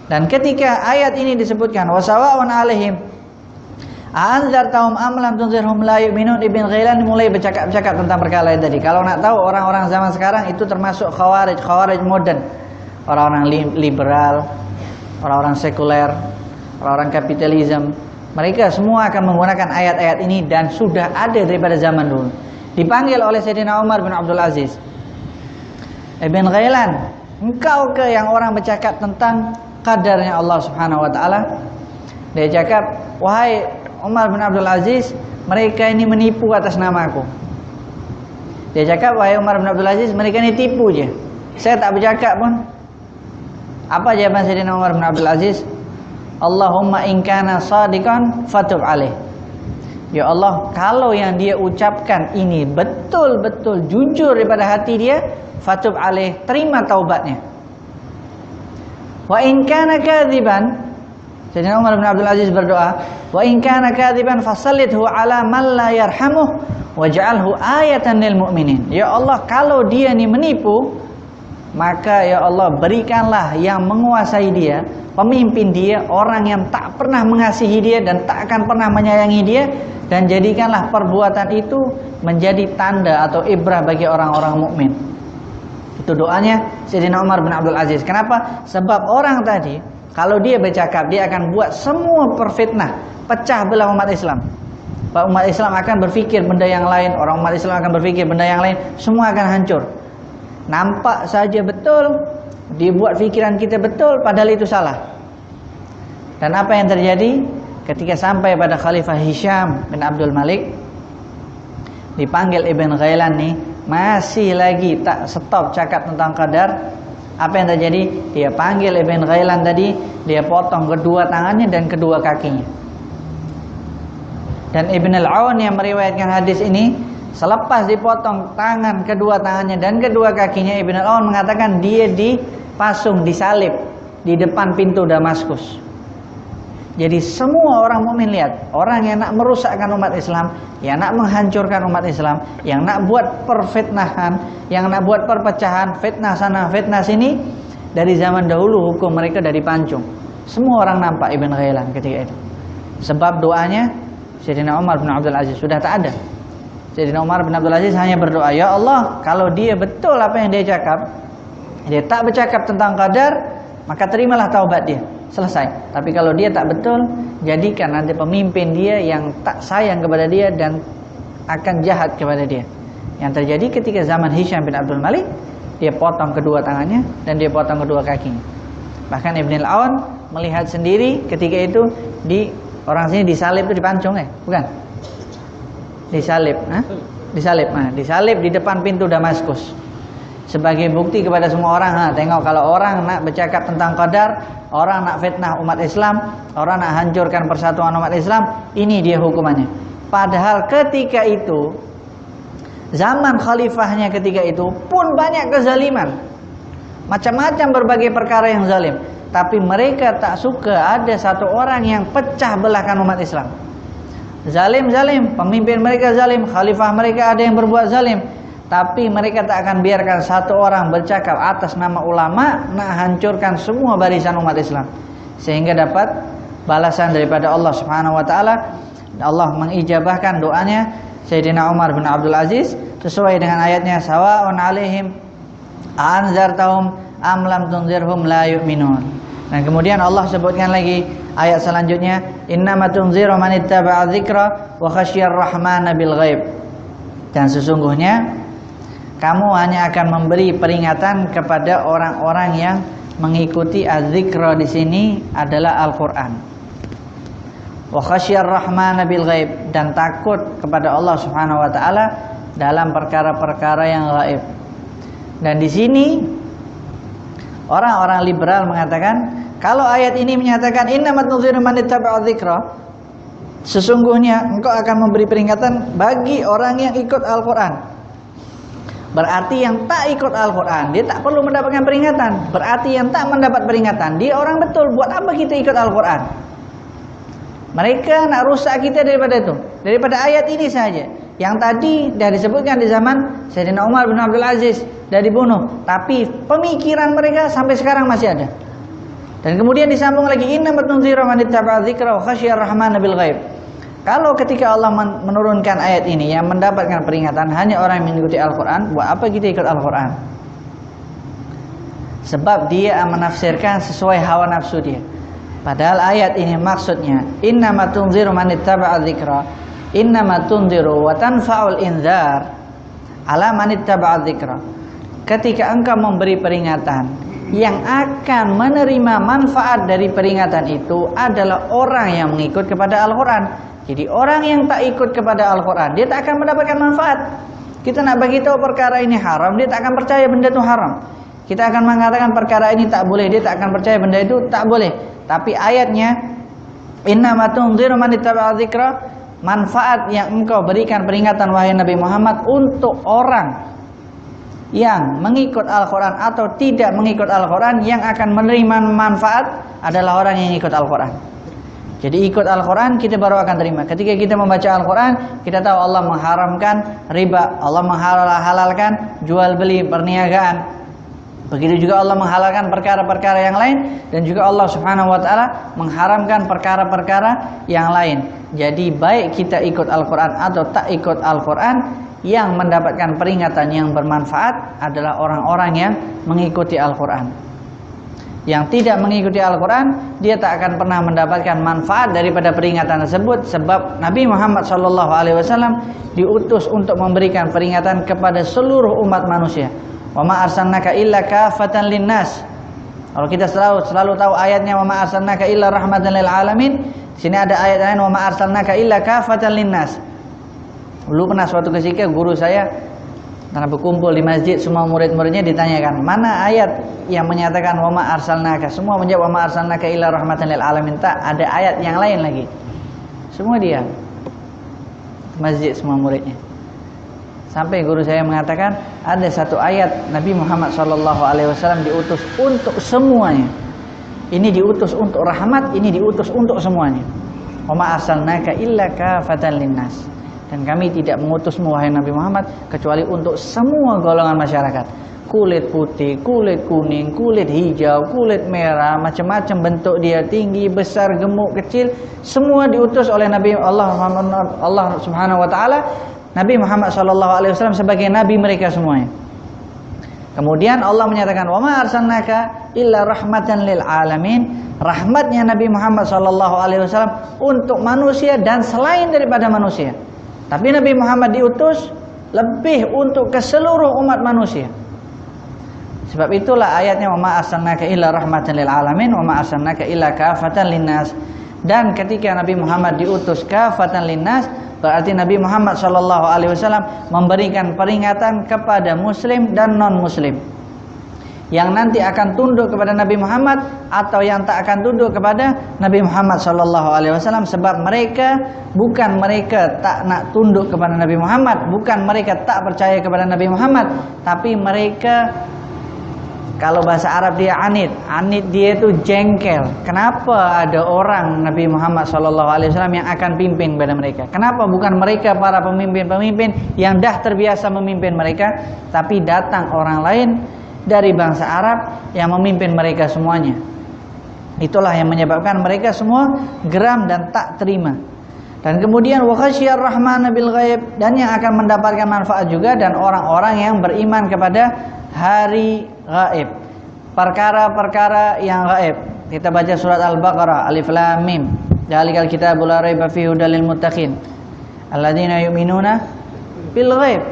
Dan ketika ayat ini disebutkan wasawa'un alaihim anzartahum am lam tunzirhum la yu'minun, Ibn Ghailan mulai bercakap tentang perkara tadi. Kalau nak tahu orang-orang zaman sekarang itu termasuk khawarij modern. Orang-orang liberal, orang-orang sekuler, orang-orang kapitalisme. Mereka semua akan menggunakan ayat-ayat ini dan sudah ada daripada zaman dulu. Dipanggil oleh Sayyidina Umar bin Abdul Aziz, Ibn Ghailan, engkau ke yang orang bercakap tentang qadarnya Allah Subhanahu wa taala? Dia cakap, wahai Umar bin Abdul Aziz, mereka ini menipu atas namaku. Dia cakap, wahai Umar bin Abdul Aziz, mereka ini tipu je. Saya tak bercakap pun. Apa jawaban Sayyidina Umar bin Abdul Aziz? Allahumma in kana shadiqan fatub alaih. Ya Allah, kalau yang dia ucapkan ini betul-betul jujur daripada hati dia, fatub alaih, terima taubatnya. Wa in kana kadziban, Sayyidina Umar bin Abdul Aziz berdoa, wa in kana kadziban fasallithu ala man la yarhamuh waj'alhu ayatan lil mu'minin. Ya Allah, kalau dia ni menipu, maka ya Allah berikanlah yang menguasai dia, pemimpin dia, orang yang tak pernah mengasihi dia dan tak akan pernah menyayangi dia, dan jadikanlah perbuatan itu menjadi tanda atau ibrah bagi orang-orang mukmin. Itu doanya Sayyidina Umar bin Abdul Aziz. Kenapa? Sebab orang tadi kalau dia bercakap, dia akan buat semua perfitnah, pecah belah umat Islam. Umat Islam akan berfikir benda yang lain, orang umat Islam akan berfikir benda yang lain, semua akan hancur. Nampak saja betul, dibuat fikiran kita betul, padahal itu salah. Dan apa yang terjadi ketika sampai pada Khalifah Hisham bin Abdul Malik, dipanggil Ibn Ghailan nih, masih lagi tak stop cakap tentang qadar. Apa yang terjadi? Dia panggil Ibn Ghailan tadi, dia potong kedua tangannya dan kedua kakinya. Dan Ibn al-Aun yang meriwayatkan hadis ini, selepas dipotong kedua tangannya dan kedua kakinya, Ibn al-Aun mengatakan dia dipasung, disalib di depan pintu Damaskus. Jadi semua orang mukmin lihat, orang yang nak merusakkan umat Islam, yang nak menghancurkan umat Islam, yang nak buat perfitnahan, yang nak buat perpecahan, fitnah sana, fitnah sini, dari zaman dahulu hukum mereka dari pancung. Semua orang nampak Ibn Ghailan ketika itu. Sebab doanya Sayyidina Umar bin Abdul Aziz sudah tak ada. Sayyidina Umar bin Abdul Aziz hanya berdoa, ya Allah, kalau dia betul apa yang dia cakap, dia tak bercakap tentang qadar, maka terimalah taubat dia. Selesai. Tapi kalau dia tak betul, jadikan nanti pemimpin dia yang tak sayang kepada dia dan akan jahat kepada dia. Yang terjadi ketika zaman Hisham bin Abdul Malik, dia potong kedua tangannya dan dia potong kedua kakinya. Bahkan Ibn al-Aun melihat sendiri ketika itu orang sini disalib itu dipancung bukan? Disalib, disalib di depan pintu Damaskus. Sebagai bukti kepada semua orang, tengok kalau orang nak bercakap tentang qadar, orang nak fitnah umat Islam, orang nak hancurkan persatuan umat Islam, ini dia hukumannya. Padahal ketika itu, zaman khalifahnya ketika itu pun banyak kezaliman. Macam-macam berbagai perkara yang zalim. Tapi mereka tak suka ada satu orang yang pecah belahkan umat Islam. Zalim, pemimpin mereka zalim, khalifah mereka ada yang berbuat zalim. Tapi mereka tak akan biarkan satu orang bercakap atas nama ulama nak hancurkan semua barisan umat Islam. Sehingga dapat balasan daripada Allah Subhanahu wa taala. Allah mengijabahkan doanya Sayyidina Umar bin Abdul Aziz sesuai dengan ayatnya, sawa'un 'alaihim anzartahum am lam tunzirhum la yu'minun. Dan kemudian Allah sebutkan lagi ayat selanjutnya, innama tunziru man ittaba'a dzikra wa khasyiyar rahmana bil ghaib. Dan sesungguhnya kamu hanya akan memberi peringatan kepada orang-orang yang mengikuti az-dzikra di sini adalah Al-Qur'an. Wa khasyiyar rahmana bil ghaib, dan takut kepada Allah Subhanahu wa taala dalam perkara-perkara yang gaib. Dan di sini orang-orang liberal mengatakan, kalau ayat ini menyatakan innamat tunziru man ittaba'a dzikra, sesungguhnya engkau akan memberi peringatan bagi orang yang ikut Al-Qur'an. Berarti yang tak ikut Al-Qur'an, dia tak perlu mendapatkan peringatan. Berarti yang tak mendapat peringatan, dia orang betul. Buat apa kita ikut Al-Qur'an? Mereka nak rusak kita daripada itu, daripada ayat ini saja. Yang tadi dah disebutkan di zaman Sayyidina Umar bin Abdul Aziz dah dibunuh, tapi pemikiran mereka sampai sekarang masih ada. Dan kemudian disambung lagi, innamat tunziru man ittaba'a dzikra wa khasyiyar rahmana bil ghaib. Kalau ketika Allah menurunkan ayat ini yang mendapatkan peringatan hanya orang yang mengikuti Al-Qur'an, buat apa kita ikut Al-Qur'an? Sebab dia menafsirkan sesuai hawa nafsu dia. Padahal ayat ini maksudnya innamat tunziru man ittaba'a dzikra, innamat tunziru wa tanfa'ul inzar ala man ittaba'a dzikra. Ketika engkau memberi peringatan yang akan menerima manfaat dari peringatan itu adalah orang yang mengikut kepada Al-Quran. Jadi orang yang tak ikut kepada Al-Quran, dia tak akan mendapatkan manfaat. Kita nak bagi tahu perkara ini haram, dia tak akan percaya benda itu haram. Kita akan mengatakan perkara ini tak boleh, dia tak akan percaya benda itu tak boleh. Tapi ayatnya, innama tunziru man ittaba'a dzikra, manfaat yang engkau berikan peringatan wahai Nabi Muhammad untuk orang yang mengikut Al-Quran atau tidak mengikut Al-Quran, yang akan menerima manfaat adalah orang yang ikut Al-Quran. Jadi ikut Al-Quran kita baru akan terima. Ketika kita membaca Al-Quran, kita tahu Allah mengharamkan riba, Allah menghalalkan jual beli perniagaan. Begitu juga Allah menghalalkan perkara-perkara yang lain, dan juga Allah Subhanahu wa taala mengharamkan perkara-perkara yang lain. Jadi baik kita ikut Al-Quran atau tak ikut Al-Quran, yang mendapatkan peringatan yang bermanfaat adalah orang-orang yang mengikuti Al-Quran. Yang tidak mengikuti Al-Quran, dia tak akan pernah mendapatkan manfaat daripada peringatan tersebut. Sebab Nabi Muhammad SAW diutus untuk memberikan peringatan kepada seluruh umat manusia. Wa ma arsalnaka illa kafatan linnas. Kalau kita selalu tahu ayatnya wa ma arsalnaka illa rahmatan lil alamin, di sini ada ayat lain wa ma arsalnaka illa kafatan linnas. Dulu pernah suatu ketika guru saya karena berkumpul di masjid, semua murid-muridnya ditanyakan, mana ayat yang menyatakan wa ma arsalnaka? Semua menjawab wa ma arsalnaka illa rahmatan lil alamin. Tak ada ayat yang lain lagi. Semua diam. Masjid semua muridnya. Sampai guru saya mengatakan ada satu ayat Nabi Muhammad SAW diutus untuk semuanya. Ini diutus untuk rahmat, ini diutus untuk semuanya. Wa ma arsalnaka illa kafatan linnas. Dan kami tidak mengutusmu wahai Nabi Muhammad kecuali untuk semua golongan masyarakat. Kulit putih, kulit kuning, kulit hijau, kulit merah, macam-macam bentuk dia, tinggi, besar, gemuk, kecil, semua diutus oleh Nabi Allah Subhanahu wa taala, Nabi Muhammad SAW sebagai nabi mereka semuanya. Kemudian Allah menyatakan wa ma arsalnaka illa rahmatan lil alamin. Rahmatnya Nabi Muhammad SAW untuk manusia dan selain daripada manusia. Tapi Nabi Muhammad diutus lebih untuk ke seluruh umat manusia. Sebab itulah ayatnya wa ma arsalnaka illa rahmatan lil alamin wa ma arsalnaka illa kafatan linnas. Dan ketika Nabi Muhammad diutus kafatan linnas, berarti Nabi Muhammad SAW memberikan peringatan kepada muslim dan non muslim, yang nanti akan tunduk kepada Nabi Muhammad atau yang tak akan tunduk kepada Nabi Muhammad SAW. Sebab bukan mereka tak nak tunduk kepada Nabi Muhammad, bukan mereka tak percaya kepada Nabi Muhammad, tapi mereka, kalau bahasa Arab dia anid dia itu jengkel. Kenapa ada orang Nabi Muhammad SAW yang akan pimpin kepada mereka? Kenapa bukan mereka para pemimpin-pemimpin yang dah terbiasa memimpin mereka, tapi datang orang lain dari bangsa Arab yang memimpin mereka semuanya. Itulah yang menyebabkan mereka semua geram dan tak terima. Dan kemudian wa khasyiyar rahmana bil ghaib, dan yang akan mendapatkan manfaat juga dan orang-orang yang beriman kepada hari gaib, perkara-perkara yang gaib. Kita baca surat Al-Baqarah, Alif Lam Mim, dzalikal kitabul la raiba fihi hudal lil muttaqin alladzina yu'minuna bil ghaib,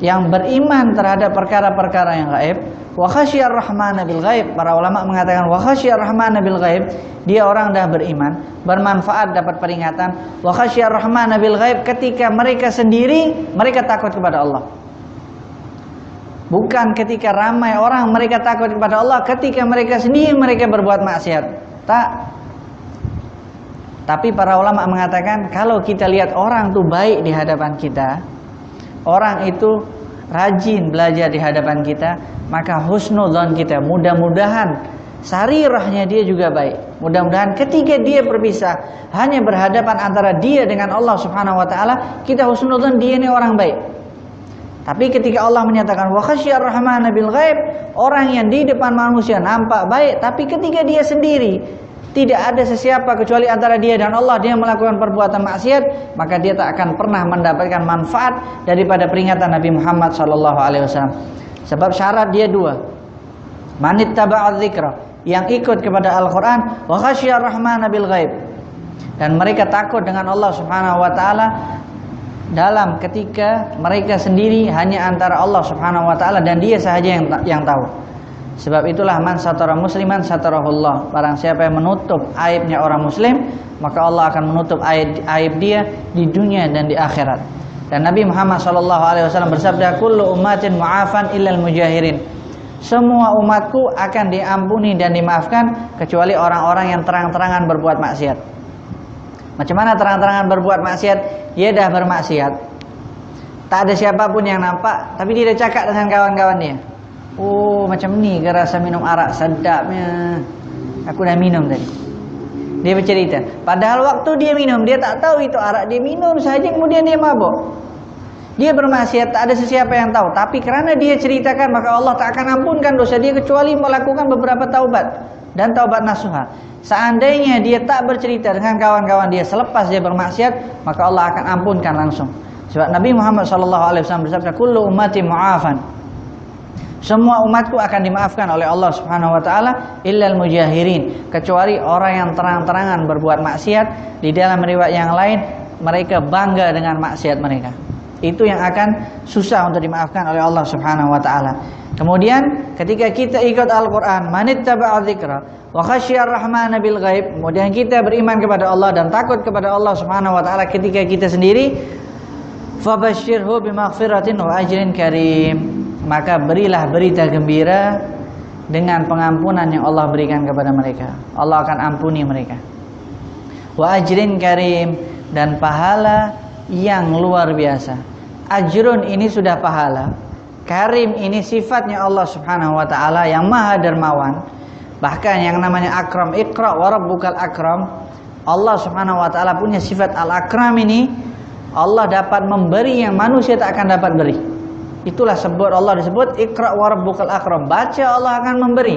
yang beriman terhadap perkara-perkara yang gaib. Wa khasyiyar rahmana bil ghaib, para ulama mengatakan wa khasyiyar rahmana bil ghaib, dia orang dah beriman, bermanfaat, dapat peringatan. Wa khasyiyar rahmana bil ghaib, ketika mereka sendiri mereka takut kepada Allah. Bukan ketika ramai orang mereka takut kepada Allah, ketika mereka sendiri mereka berbuat maksiat. Tak. Tapi para ulama mengatakan kalau kita lihat orang itu baik di hadapan kita, orang itu rajin belajar di hadapan kita, maka husnudzon kita, mudah-mudahan sarirahnya dia juga baik. Mudah-mudahan ketika dia berpisah, hanya berhadapan antara dia dengan Allah Subhanahu wa taala, kita husnudzon dia ini orang baik. Tapi ketika Allah menyatakan wa khasyiyar rahmana bil ghaib, orang yang di depan manusia nampak baik, tapi ketika dia sendiri tidak ada sesiapa kecuali antara dia dan Allah, dia melakukan perbuatan maksiat, maka dia tak akan pernah mendapatkan manfaat daripada peringatan Nabi Muhammad SAW. Sebab syarat dia dua. Manittaba'a dzikra, yang ikut kepada Al-Quran, wa khasyiyar rahmana bil ghaib, dan mereka takut dengan Allah Subhanahu wa taala dalam ketika mereka sendiri hanya antara Allah Subhanahu wa taala dan dia sahaja yang tahu. Sebab itulah man satara musliman satarahullah. Barang siapa yang menutup aibnya orang muslim, maka Allah akan menutup aib dia di dunia dan di akhirat. Dan Nabi Muhammad SAW bersabda, kullu ummatin mu'afan illal mujahirin. Semua umatku akan diampuni dan dimaafkan kecuali orang-orang yang terang-terangan berbuat maksiat. Macam mana terang-terangan berbuat maksiat? Dia dah bermaksiat, tak ada siapapun yang nampak, tapi dia dah cakap dengan kawan-kawan dia, oh macam ni ke rasa minum arak, sedapnya, aku dah minum tadi. Dia bercerita, padahal waktu dia minum, dia tak tahu itu arak, dia minum saja kemudian dia mabuk. Dia bermaksiat, tak ada sesiapa yang tahu, tapi kerana dia ceritakan, maka Allah tak akan ampunkan dosa dia kecuali melakukan beberapa taubat dan taubat nasuha. Seandainya dia tak bercerita dengan kawan-kawan dia selepas dia bermaksiat, maka Allah akan ampunkan langsung. Sebab Nabi Muhammad SAW bersabda, kullu ummati mu'afan. Semua umatku akan dimaafkan oleh Allah Subhanahu wa taala illal mujahirin, kecuali orang yang terang-terangan berbuat maksiat. Di dalam riwayat yang lain, mereka bangga dengan maksiat mereka. Itu yang akan susah untuk dimaafkan oleh Allah Subhanahu wa taala. Kemudian ketika kita ikut Al-Qur'an, manittaba'a dzikra wa khasyiyar rahmana bil ghaib, kemudian kita beriman kepada Allah dan takut kepada Allah Subhanahu wa taala ketika kita sendiri, fabashshirhu bimaghfiratin wa ajrin karim, maka berilah berita gembira dengan pengampunan yang Allah berikan kepada mereka. Allah akan ampuni mereka. Wa ajrin karim, dan pahala yang luar biasa. Ajrun ini sudah pahala, karim ini sifatnya Allah Subhanahu wa taala yang maha dermawan. Bahkan yang namanya akram, iqra wa rabbukal akram, Allah Subhanahu wa taala punya sifat al-akram ini. Allah dapat memberi yang manusia tak akan dapat beri. Itulah sebut Allah disebut iqra wa rabbukal akram. Baca Allah akan memberi.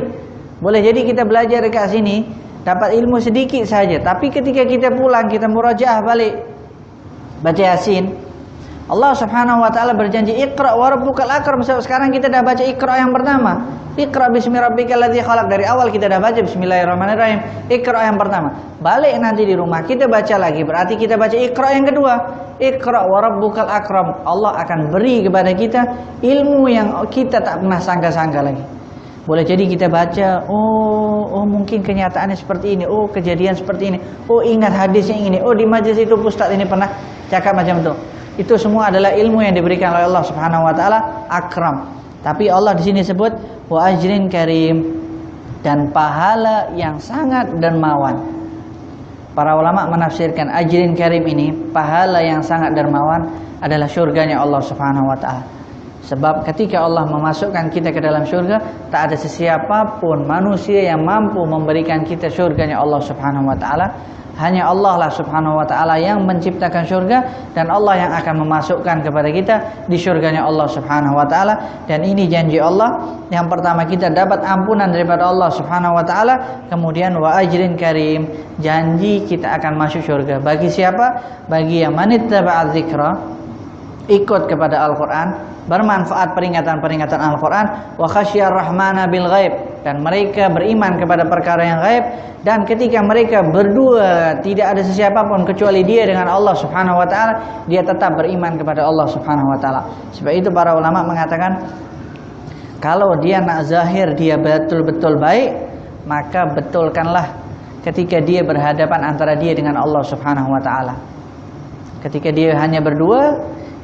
Boleh jadi kita belajar dekat sini dapat ilmu sedikit saja, tapi ketika kita pulang kita murajaah balik baca Yasin, Allah Subhanahu wa taala berjanji iqra wa rabbukal akram. Sekarang kita dah baca iqra yang pertama, iqra bismi rabbikal ladzi khalaq. Dari awal kita dah baca bismillahirrahmanirrahim, iqra yang pertama. Balik nanti di rumah kita baca lagi, berarti kita baca iqra yang kedua, iqra wa rabbukal akram. Allah akan beri kepada kita ilmu yang kita tak pernah sangka-sangka lagi. Boleh jadi kita baca, oh mungkin kenyataannya seperti ini, oh kejadian seperti ini, oh ingat hadis yang ini, oh di majlis itu ustaz ini pernah cakap macam itu. Itu semua adalah ilmu yang diberikan oleh Allah Subhanahu wa taala, akram. Tapi Allah di sini sebut wa ajrin karim, dan pahala yang sangat dermawan. Para ulama menafsirkan ajrin karim ini, pahala yang sangat dermawan, adalah syurganya Allah Subhanahu wa taala. Sebab ketika Allah memasukkan kita ke dalam syurga, tak ada sesiapa pun manusia yang mampu memberikan kita syurganya Allah Subhanahu wa taala. Hanya Allah lah Subhanahu wa taala yang menciptakan syurga, dan Allah yang akan memasukkan kepada kita di syurganya Allah Subhanahu wa taala. Dan ini janji Allah. Yang pertama, kita dapat ampunan daripada Allah Subhanahu wa taala. Kemudian wa ajrin karim, janji kita akan masuk syurga. Bagi siapa? Bagi yang manittaba'a dzikra, ikut kepada Al-Qur'an, bermanfaat peringatan-peringatan Al-Qur'an, wa khasyiyar rahmana bil ghaib, dan mereka beriman kepada perkara yang gaib. Dan ketika mereka berdua tidak ada sesiapa pun kecuali dia dengan Allah Subhanahu wa taala, dia tetap beriman kepada Allah Subhanahu wa taala. Sebab itu para ulama mengatakan, kalau dia nak zahir dia betul-betul baik, maka betulkanlah ketika dia berhadapan antara dia dengan Allah Subhanahu wa taala. Ketika dia hanya berdua,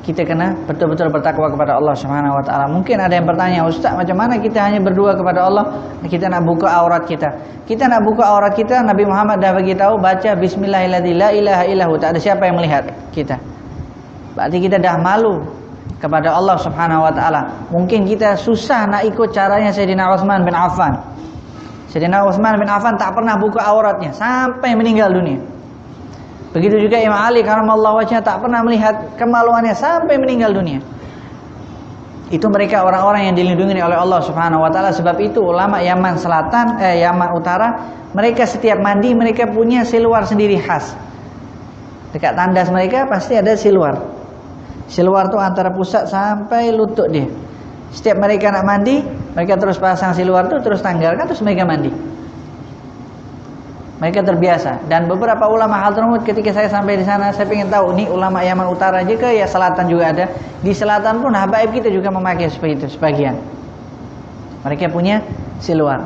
kita kena betul-betul bertakwa kepada Allah Subhanahu wa taala. Mungkin ada yang bertanya, Ustaz, macam mana kita hanya berdua kepada Allah, kita nak buka aurat kita? Kita nak buka aurat kita, Nabi Muhammad dah bagi tahu, baca bismillahirrahmanirrahim, la ilaha illahu, tak ada siapa yang melihat kita. Berarti kita dah malu kepada Allah Subhanahu wa taala. Mungkin kita susah nak ikut caranya Sayyidina Utsman bin Affan. Sayyidina Utsman bin Affan tak pernah buka auratnya sampai meninggal dunia. Begitu juga Imam Ali karamallahu wajhah tak pernah melihat kemaluannya sampai meninggal dunia. Itu mereka orang-orang yang dilindungi oleh Allah Subhanahu wa taala. Sebab itu ulama Yaman Selatan, Yaman Utara, mereka setiap mandi mereka punya siluar sendiri khas. Dekat tandas mereka pasti ada siluar. Siluar tu antara pusat sampai lutut dia. Setiap mereka nak mandi, mereka terus pasang siluar tu, terus tanggalkan, terus mereka mandi. Mereka terbiasa. Dan beberapa ulama Hadramut, ketika saya sampai di sana, saya ingin tahu, ni ulama Yaman Utara aja ke ya selatan juga ada. Di selatan pun habaib kita juga memakai seperti itu sebagian. Mereka punya si luar.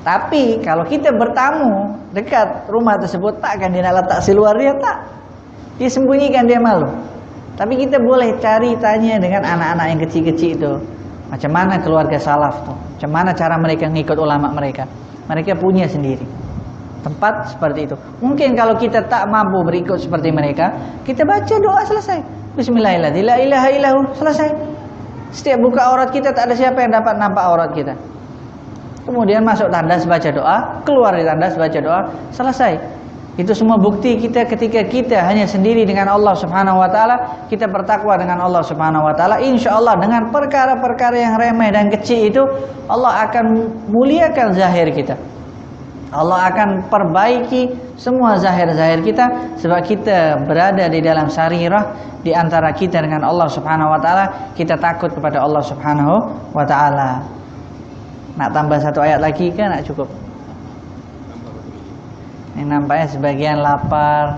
Tapi kalau kita bertamu dekat rumah tersebut, tak akan dia nak letak si luar dia, tak. Dia sembunyikan, dia malu. Tapi kita boleh cari tanya dengan anak-anak yang kecil-kecil itu. Macam mana keluarga salaf tuh? Macam mana cara mereka ngikut ulama mereka? Mereka punya sendiri tempat seperti itu. Mungkin kalau kita tak mampu berikut seperti mereka, kita baca doa selesai. Bismillahirrahmanirrahim. La ilaha illahu, selesai. Setiap buka aurat kita tak ada siapa yang dapat nampak aurat kita. Kemudian masuk tandas baca doa, keluar dari tandas baca doa, selesai. Itu semua bukti kita ketika kita hanya sendiri dengan Allah Subhanahu wa taala, kita bertakwa dengan Allah Subhanahu wa taala, insyaallah dengan perkara-perkara yang remeh dan kecil itu Allah akan muliakan zahir kita. Allah akan perbaiki semua zahir-zahir kita sebab kita berada di dalam sarirah di antara kita dengan Allah Subhanahu wa taala, kita takut kepada Allah Subhanahu wa taala. Nak tambah satu ayat lagi ke nak cukup? Ini nampaknya sebagian lapar,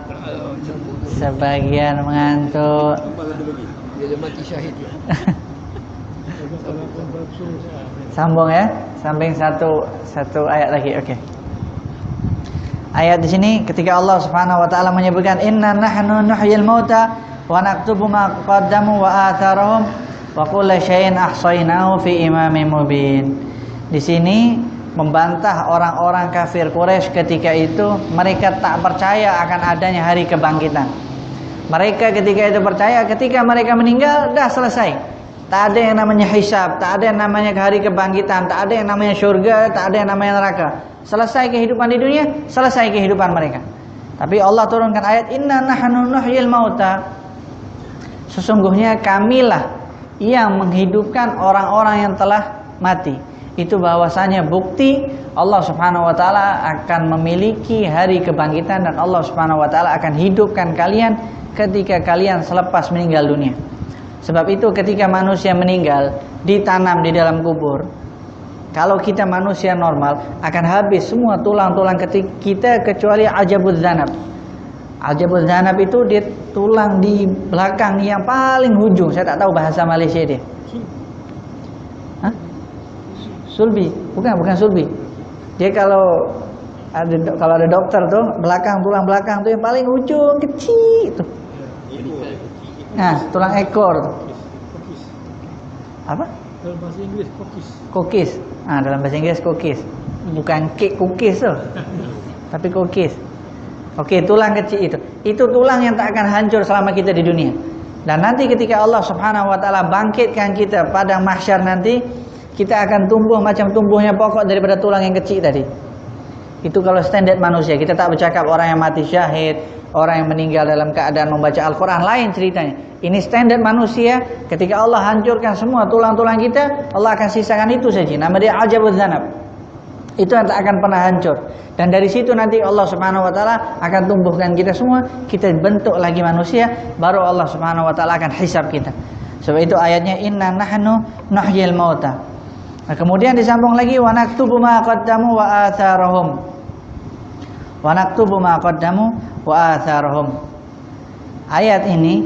sebagian mengantuk. Dia mati syahid ya. Sambung ya, samping satu ayat lagi. Oke. Ayat di sini ketika Allah Subhanahu wa taala menyebutkan inna nahnu nuhyil mauta wa naktubu ma qaddamu wa atharahum wa kullu syai'in ahsaynahu fi imamin mubin. Di sini membantah orang-orang kafir Quraisy ketika itu mereka tak percaya akan adanya hari kebangkitan. Mereka ketika itu percaya ketika mereka meninggal dah selesai. Tak ada yang namanya hisab, tak ada yang namanya hari kebangkitan, tak ada yang namanya syurga, tak ada yang namanya neraka. Selesai kehidupan di dunia, selesai kehidupan mereka. Tapi Allah turunkan ayat inna nahnu nuhyil mauta. Sesungguhnya kamilah yang menghidupkan orang-orang yang telah mati. Itu bahwasanya bukti Allah Subhanahu wa taala akan memiliki hari kebangkitan dan Allah Subhanahu wa taala akan hidupkan kalian ketika kalian selepas meninggal dunia. Sebab itu ketika manusia meninggal ditanam di dalam kubur, kalau kita manusia normal akan habis semua tulang-tulang kita kecuali ajabuz zanab. Ajabuz zanab itu dia tulang di belakang yang paling hujung. Saya tak tahu bahasa Malaysia dia. Hah? Sulbi, bukan sulbi. Dia kalau ada dokter tuh tulang belakang tuh yang paling ujung kecil itu. Nah, tulang ekor tuh. Apa? Dalam bahasa Inggris Kokis. Dalam bahasa Inggris kokis. Bukan cake cookies tuh. Tapi kokis. Oke, tulang kecil itu. Itu tulang yang tak akan hancur selama kita di dunia. Dan nanti ketika Allah Subhanahu wa taala bangkitkan kita pada mahsyar nanti, kita akan tumbuh macam tumbuhnya pokok daripada tulang yang kecil tadi. Itu kalau standar manusia. Kita tak bercakap orang yang mati syahid, orang yang meninggal dalam keadaan membaca Al-Quran, lain ceritanya. Ini standar manusia. Ketika Allah hancurkan semua tulang-tulang kita, Allah akan sisakan itu saja. Nama dia ajabuz zanab. Itu yang tak akan pernah hancur. Dan dari situ nanti Allah Subhanahu wa taala akan tumbuhkan kita semua, kita bentuk lagi manusia, baru Allah Subhanahu wa taala akan hisab kita. Sebab itu ayatnya inna nahnu nuhyil mauta. Nah, kemudian disambung lagi wa naktubu ma qaddamu wa atharahum. Wa naktubu ma qaddamu wa atharahum. Ayat ini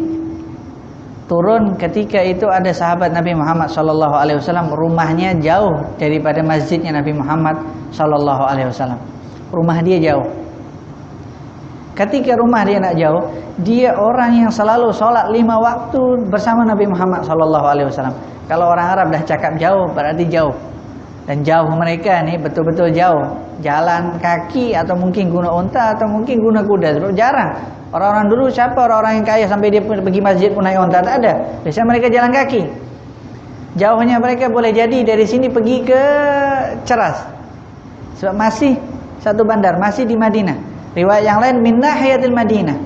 turun ketika itu ada sahabat Nabi Muhammad sallallahu alaihi wasallam rumahnya jauh daripada masjidnya Nabi Muhammad sallallahu alaihi wasallam. Rumah dia jauh. Ketika rumah dia nak jauh, dia orang yang selalu sholat 5 waktu bersama Nabi Muhammad sallallahu alaihi wasallam. Kalau orang Arab dah cakap jauh berarti jauh. Dan jauh mereka ni betul-betul jauh. Jalan kaki atau mungkin guna unta atau mungkin guna kuda. Sebab jarang. Orang-orang dulu siapa orang-orang yang kaya sampai dia pergi masjid pun naik unta? Tak ada. Biasanya mereka jalan kaki. Jauhnya mereka boleh jadi dari sini pergi ke Ceras. Sebab masih satu bandar, masih di Madinah. Riwayat yang lain min nahiyatil Madinah.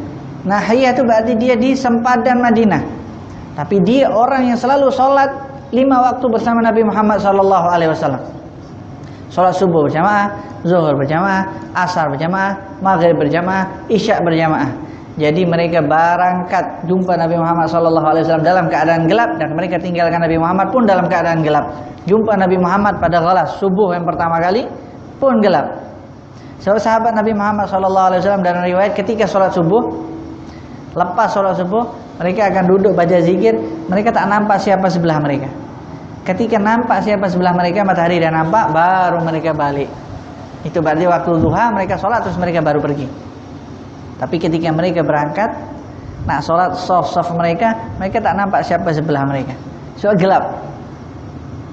Nahiyah itu berarti dia di sempadan Madinah. Tapi dia orang yang selalu sholat 5 waktu bersama Nabi Muhammad sallallahu alaihi wasallam. Salat subuh berjamaah, zuhur berjamaah, asar berjamaah, maghrib berjamaah, isya berjamaah. Jadi mereka berangkat jumpa Nabi Muhammad sallallahu alaihi wasallam dalam keadaan gelap dan mereka tinggalkan Nabi Muhammad pun dalam keadaan gelap. Jumpa Nabi Muhammad pada ghalas subuh yang pertama kali pun gelap. Sahabat Nabi Muhammad sallallahu alaihi wasallam dalam riwayat ketika salat subuh, lepas salat subuh mereka akan duduk baca zikir, mereka tak nampak siapa sebelah mereka. Ketika nampak siapa sebelah mereka, matahari dah nampak, baru mereka balik. Itu berarti waktu duha mereka sholat terus mereka baru pergi. Tapi ketika mereka berangkat nak sholat soft mereka tak nampak siapa sebelah mereka. So gelap.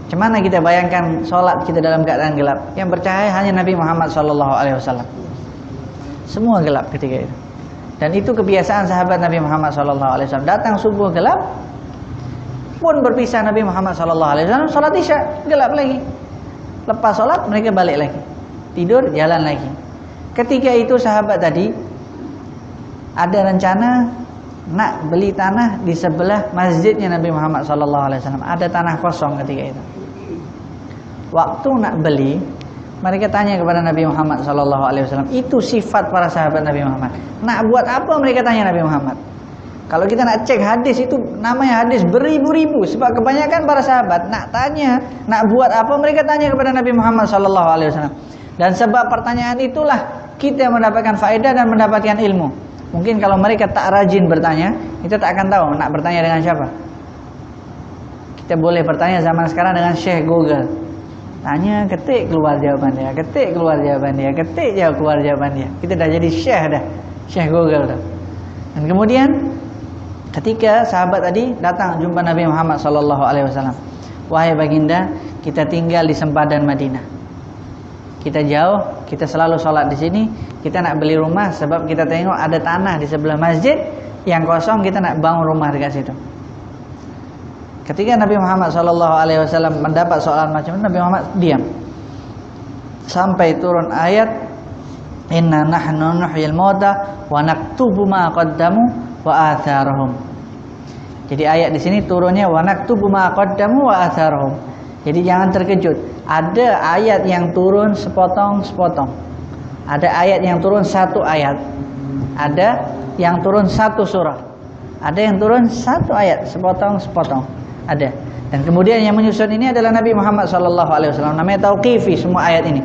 Cuman kita bayangkan sholat kita dalam keadaan gelap. Yang bercahaya hanya Nabi Muhammad SAW. Semua gelap ketika itu. Dan itu kebiasaan sahabat Nabi Muhammad SAW. Datang subuh gelap, pun berpisah Nabi Muhammad SAW. Sholat isya gelap lagi. Lepas sholat mereka balik lagi. Tidur jalan lagi. Ketika itu sahabat tadi ada rencana nak beli tanah di sebelah masjidnya Nabi Muhammad SAW. Ada tanah kosong ketika itu. Waktu nak beli, mereka tanya kepada Nabi Muhammad SAW. Itu sifat para sahabat Nabi Muhammad. Nak buat apa mereka tanya Nabi Muhammad? Kalau kita nak cek hadis itu namanya hadis beribu-ribu. Sebab kebanyakan para sahabat nak tanya, nak buat apa mereka tanya kepada Nabi Muhammad SAW. Dan sebab pertanyaan itulah kita mendapatkan faedah dan mendapatkan ilmu. Mungkin kalau mereka tak rajin bertanya, kita tak akan tahu nak bertanya dengan siapa. Kita boleh bertanya zaman sekarang dengan Syekh Google. Tanya, ketik keluar jawaban dia, ketik keluar jawaban dia, ketik keluar jawaban dia. Kita dah jadi Syekh dah, Syekh Google dah. Dan kemudian ketika sahabat tadi datang jumpa Nabi Muhammad SAW. Wahai baginda, kita tinggal di sempadan Madinah. Kita jauh, kita selalu sholat di sini. Kita nak beli rumah sebab kita tengok ada tanah di sebelah masjid yang kosong, kita nak bangun rumah dekat situ. Ketika Nabi Muhammad SAW mendapat soalan macam itu, Nabi Muhammad diam sampai turun ayat Inna nahnu nuhyil mauta wa naktubu ma qaddamu wa atharahum. Jadi ayat di sini turunnya wa naktubu ma qaddamu wa atharahum. Jadi jangan terkejut. Ada ayat yang turun sepotong-sepotong. Ada ayat yang turun satu ayat. Ada yang turun satu surah. Ada yang turun satu ayat sepotong-sepotong. Ada. Dan kemudian yang menyusun ini adalah Nabi Muhammad SAW. Namanya tauqifi semua ayat ini.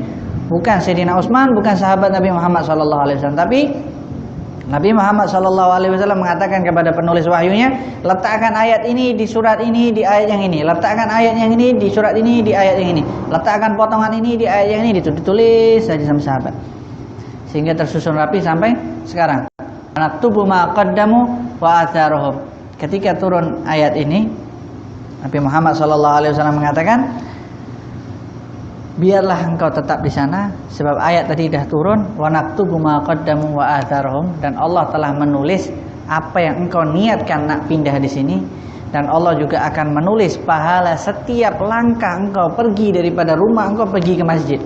Bukan Sayyidina Utsman, bukan sahabat Nabi Muhammad SAW. Tapi Nabi Muhammad SAW mengatakan kepada penulis wahyunya, letakkan ayat ini di surat ini di ayat yang ini. Letakkan ayat yang ini di surat ini di ayat yang ini. Letakkan potongan ini di ayat yang ini. Ditulis saja sama sahabat. Sehingga tersusun rapi sampai sekarang. Naktubu ma qaddamu wa atharuhum. Ketika turun ayat ini, Nabi Muhammad SAW mengatakan, biarlah engkau tetap di sana sebab ayat tadi dah turun wa naktubu ma qaddamu wa atharuhum, dan Allah telah menulis apa yang engkau niatkan nak pindah di sini, dan Allah juga akan menulis pahala setiap langkah engkau pergi daripada rumah engkau pergi ke masjid.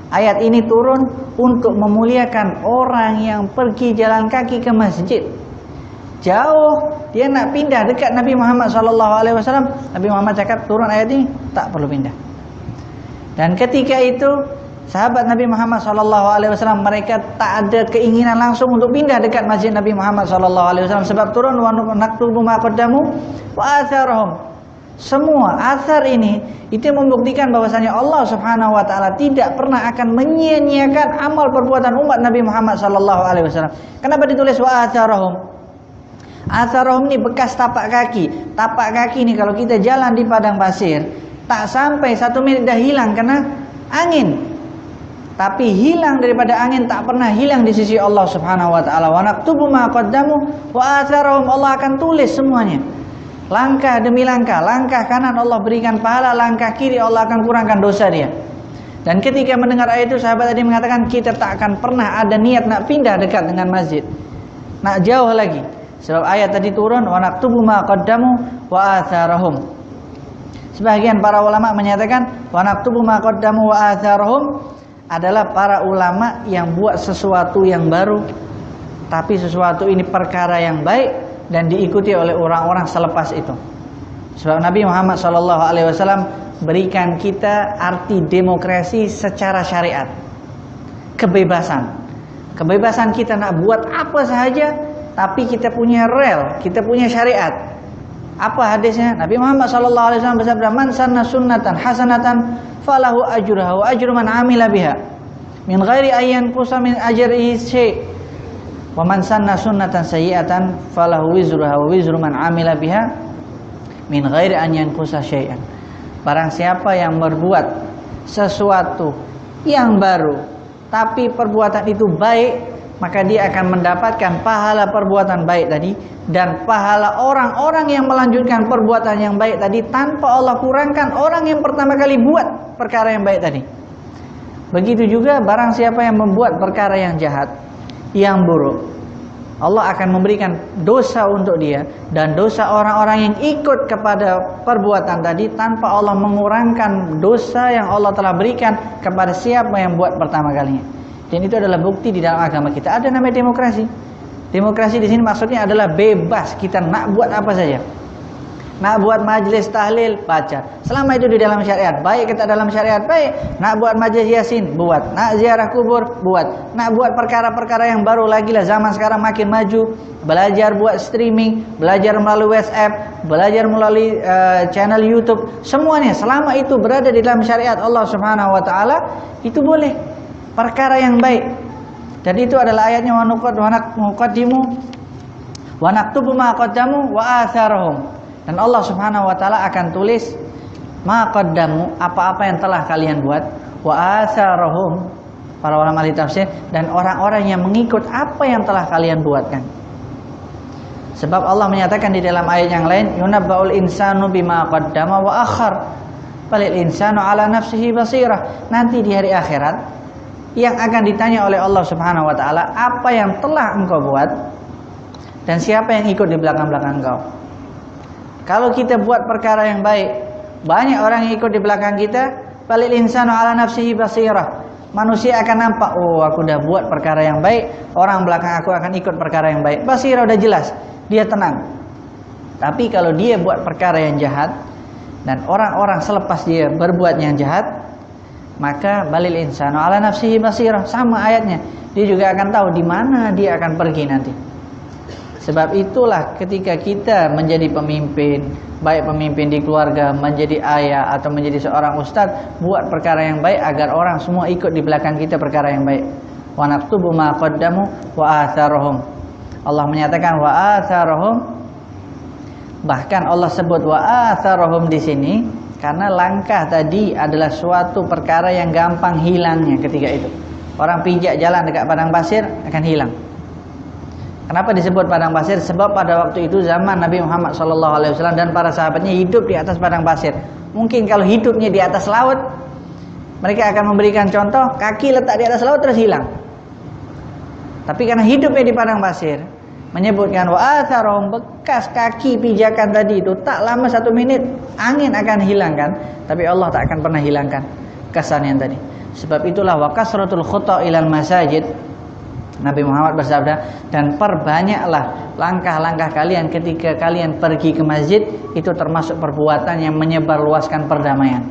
Ayat ini turun untuk memuliakan orang yang pergi jalan kaki ke masjid. Jauh dia nak pindah dekat Nabi Muhammad SAW. Nabi Muhammad cakap turun ayat ini tak perlu pindah. Dan ketika itu sahabat Nabi Muhammad SAW mereka tak ada keinginan langsung untuk pindah dekat masjid Nabi Muhammad SAW sebab turun wa naktubu ma qaddamu wa atharahum. Semua athar ini itu membuktikan bahwasanya Allah Subhanahu wa taala tidak pernah akan menyia-nyiakan amal perbuatan umat Nabi Muhammad SAW. Kenapa ditulis wa atharahum? Atharahum ni bekas tapak kaki. Tapak kaki ni kalau kita jalan di padang pasir, tak sampai 1 menit dah hilang kena angin. Tapi hilang daripada angin tak pernah hilang di sisi Allah Subhanahu wa taala. Wa naktubu ma qaddamu wa atharahum. Allah akan tulis semuanya. Langkah demi langkah, langkah kanan Allah berikan pahala, langkah kiri Allah akan kurangkan dosa dia. Dan ketika mendengar ayat itu, sahabat tadi mengatakan kita tak akan pernah ada niat nak pindah dekat dengan masjid. Nak jauh lagi. Sebab ayat tadi turun wa naktubu ma qaddamu wa atharahum. Sebagian para ulama menyatakan wa naktubu ma qaddamu wa atharahum adalah para ulama yang buat sesuatu yang baru, tapi sesuatu ini perkara yang baik dan diikuti oleh orang-orang selepas itu. Sebab Nabi Muhammad SAW berikan kita arti demokrasi secara syariat. Kebebasan. Kebebasan kita nak buat apa sahaja, tapi kita punya rel, kita punya syariat. Apa hadisnya? Nabi Muhammad SAW bersabda, "Man sanna sunnatan hasanatan falahu ajruha wa ajru man amila biha min ghairi ayyan qusa min ajrihi syai'. Wa man sanna sunnatan sayyi'atan falahu wizruha wa wizru man amila biha min ghairi an yanqusa syai'an. Barang siapa yang berbuat sesuatu yang baru tapi perbuatan itu baik, maka dia akan mendapatkan pahala perbuatan baik tadi dan pahala orang-orang yang melanjutkan perbuatan yang baik tadi tanpa Allah kurangkan orang yang pertama kali buat perkara yang baik tadi. Begitu juga barang siapa yang membuat perkara yang jahat, yang buruk, Allah akan memberikan dosa untuk dia dan dosa orang-orang yang ikut kepada perbuatan tadi tanpa Allah mengurangkan dosa yang Allah telah berikan kepada siapa yang buat pertama kalinya. Dan itu adalah bukti di dalam agama kita. Ada namanya demokrasi. Demokrasi di sini maksudnya adalah bebas, kita nak buat apa saja. Nak buat majelis tahlil, baca. Selama itu di dalam syariat, baik kita dalam syariat baik. Nak buat majelis yasin, buat. Nak ziarah kubur, buat. Nak buat perkara-perkara yang baru lagi lah, zaman sekarang makin maju. Belajar buat streaming, belajar melalui WhatsApp, belajar melalui channel YouTube. Semuanya selama itu berada di dalam syariat Allah Subhanahu wa taala, itu boleh. Perkara yang baik. Dan itu adalah ayatnya wa nuqaddimu wa naktubu ma qaddamu wa atharahum. Dan Allah Subhanahu wa taala akan tulis ma qaddamu, apa-apa yang telah kalian buat, wa atharahum, para ulama ahli tafsir, dan orang-orang yang mengikut apa yang telah kalian buatkan. Sebab Allah menyatakan di dalam ayat yang lain, yunabba'ul insanu bima qaddama wa akhar, balil insanu ala nafsihi basirah. Nanti di hari akhirat yang akan ditanya oleh Allah Subhanahu wa taala, apa yang telah engkau buat dan siapa yang ikut di belakang-belakang engkau. Kalau kita buat perkara yang baik, banyak orang yang ikut di belakang kita, balil insanu ala nafsihi basirah. Manusia akan nampak, oh aku udah buat perkara yang baik, orang belakang aku akan ikut perkara yang baik. Basirah udah jelas, dia tenang. Tapi kalau dia buat perkara yang jahat dan orang-orang selepas dia berbuat yang jahat, maka balil insanu ala nafsihi basirah, sama ayatnya. Dia juga akan tahu di mana dia akan pergi nanti. Sebab itulah ketika kita menjadi pemimpin, baik pemimpin di keluarga, menjadi ayah atau menjadi seorang ustaz, buat perkara yang baik agar orang semua ikut di belakang kita perkara yang baik. Wa naktubu ma qaddamu wa atharahum. Allah menyatakan wa atharahum. Bahkan Allah sebut wa atharahum di sini karena langkah tadi adalah suatu perkara yang gampang hilangnya ketika itu. Orang pijak jalan dekat padang pasir akan hilang. Kenapa disebut padang pasir? Sebab pada waktu itu zaman Nabi Muhammad SAW dan para sahabatnya hidup di atas padang pasir. Mungkin kalau hidupnya di atas laut, mereka akan memberikan contoh, kaki letak di atas laut terus hilang. Tapi karena hidupnya di padang pasir, menyebutkan wa atharahum, bekas kaki pijakan tadi itu tak lama 1 menit angin akan hilangkan, tapi Allah tak akan pernah hilangkan kesan yang tadi. Sebab itulah wa kasratul khuta ilal masajid, Nabi Muhammad bersabda, dan perbanyaklah langkah-langkah kalian ketika kalian pergi ke masjid, itu termasuk perbuatan yang menyebarluaskan perdamaian.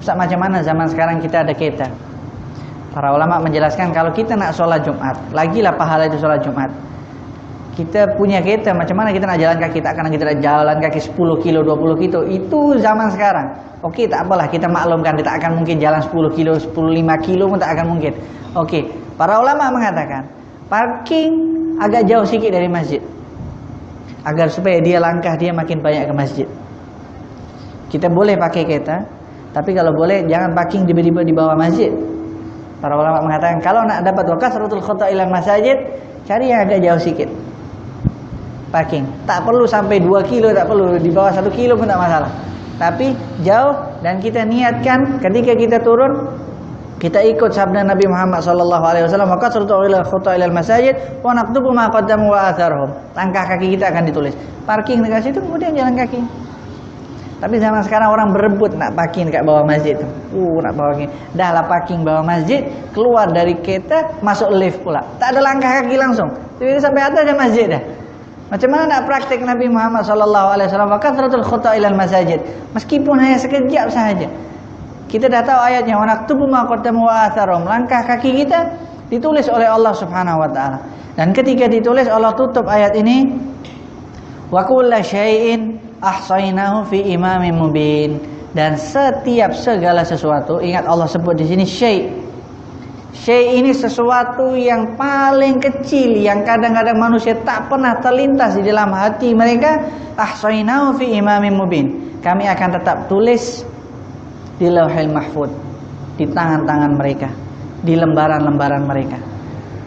Ustaz, macam mana zaman sekarang kita ada kereta? Para ulama menjelaskan kalau kita nak sholat Jumat, lagilah pahala itu sholat Jumat. Kita punya kereta, macam mana kita nak jalan kaki? Tak akan kita nak jalan kaki 10 kilo, 20 kilo. Itu zaman sekarang. Okey, tak apalah, kita maklumkan, kita tak akan mungkin jalan 10 kilo, 15 kilo pun tak akan mungkin. Okey, para ulama mengatakan parking agak jauh sikit dari masjid, agar supaya dia langkah dia makin banyak ke masjid. Kita boleh pakai kereta, tapi kalau boleh jangan parking tiba-tiba di bawah masjid. Para ulama mengatakan kalau nak dapat kasratul khuta ila masajid, cari yang agak jauh sikit. Parking tak perlu sampai 2 kilo, tak perlu, di bawah 1 kilo pun tak masalah. Tapi jauh, dan kita niatkan ketika kita turun, kita ikut sabda Nabi Muhammad SAW, wa kasratul khuta ila masajid wa naktubu ma qaddamu wa atharhum. Langkah kaki kita akan ditulis. Parking dekat situ, kemudian jalan kaki. Tapi zaman sekarang orang berebut nak parking dekat bawah masjid tu. Nak parking. Dah lah parking bawah masjid, keluar dari kereta, masuk lift pula. Tak ada langkah kaki langsung. Tapi sampai atas ada masjid dah. Macam mana nak praktik Nabi Muhammad SAW wa kasratul khuta ilal masajid, meskipun hanya sekejap sahaja. Kita dah tahu ayatnya wa naktubu ma qaddamu wa atharhum. Langkah kaki kita ditulis oleh Allah Subhanahu wa taala. Dan ketika ditulis, Allah tutup ayat ini wa kullu syai'in ahsaynahu fi imamin mubin. Dan setiap segala sesuatu, ingat Allah sebut di sini syai'. Syai' ini sesuatu yang paling kecil yang kadang-kadang manusia tak pernah terlintas di dalam hati mereka. Ahsainahu fi imamin mubin. Kami akan tetap tulis di Lauhil Mahfuz, di tangan-tangan mereka, di lembaran-lembaran mereka.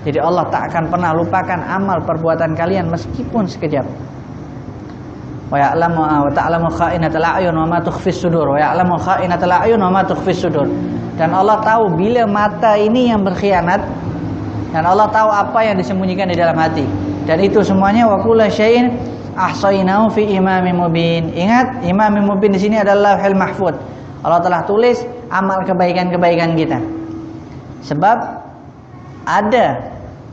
Jadi Allah tak akan pernah lupakan amal perbuatan kalian meskipun sekejap. Wa ta'lamu kha'inatal a'yun wa ma tukhfis sudur. Wa ya'lamu kha'inatal a'yun wa ma tukhfis sudur. Dan Allah tahu bila mata ini yang berkhianat, dan Allah tahu apa yang disembunyikan di dalam hati. Dan itu semuanya wa kullu syai'in ahsainahu fi imamin mubin. Ingat, imamin mubin di sini adalah Lauhil Mahfuz. Allah telah tulis amal kebaikan-kebaikan kita. Sebab ada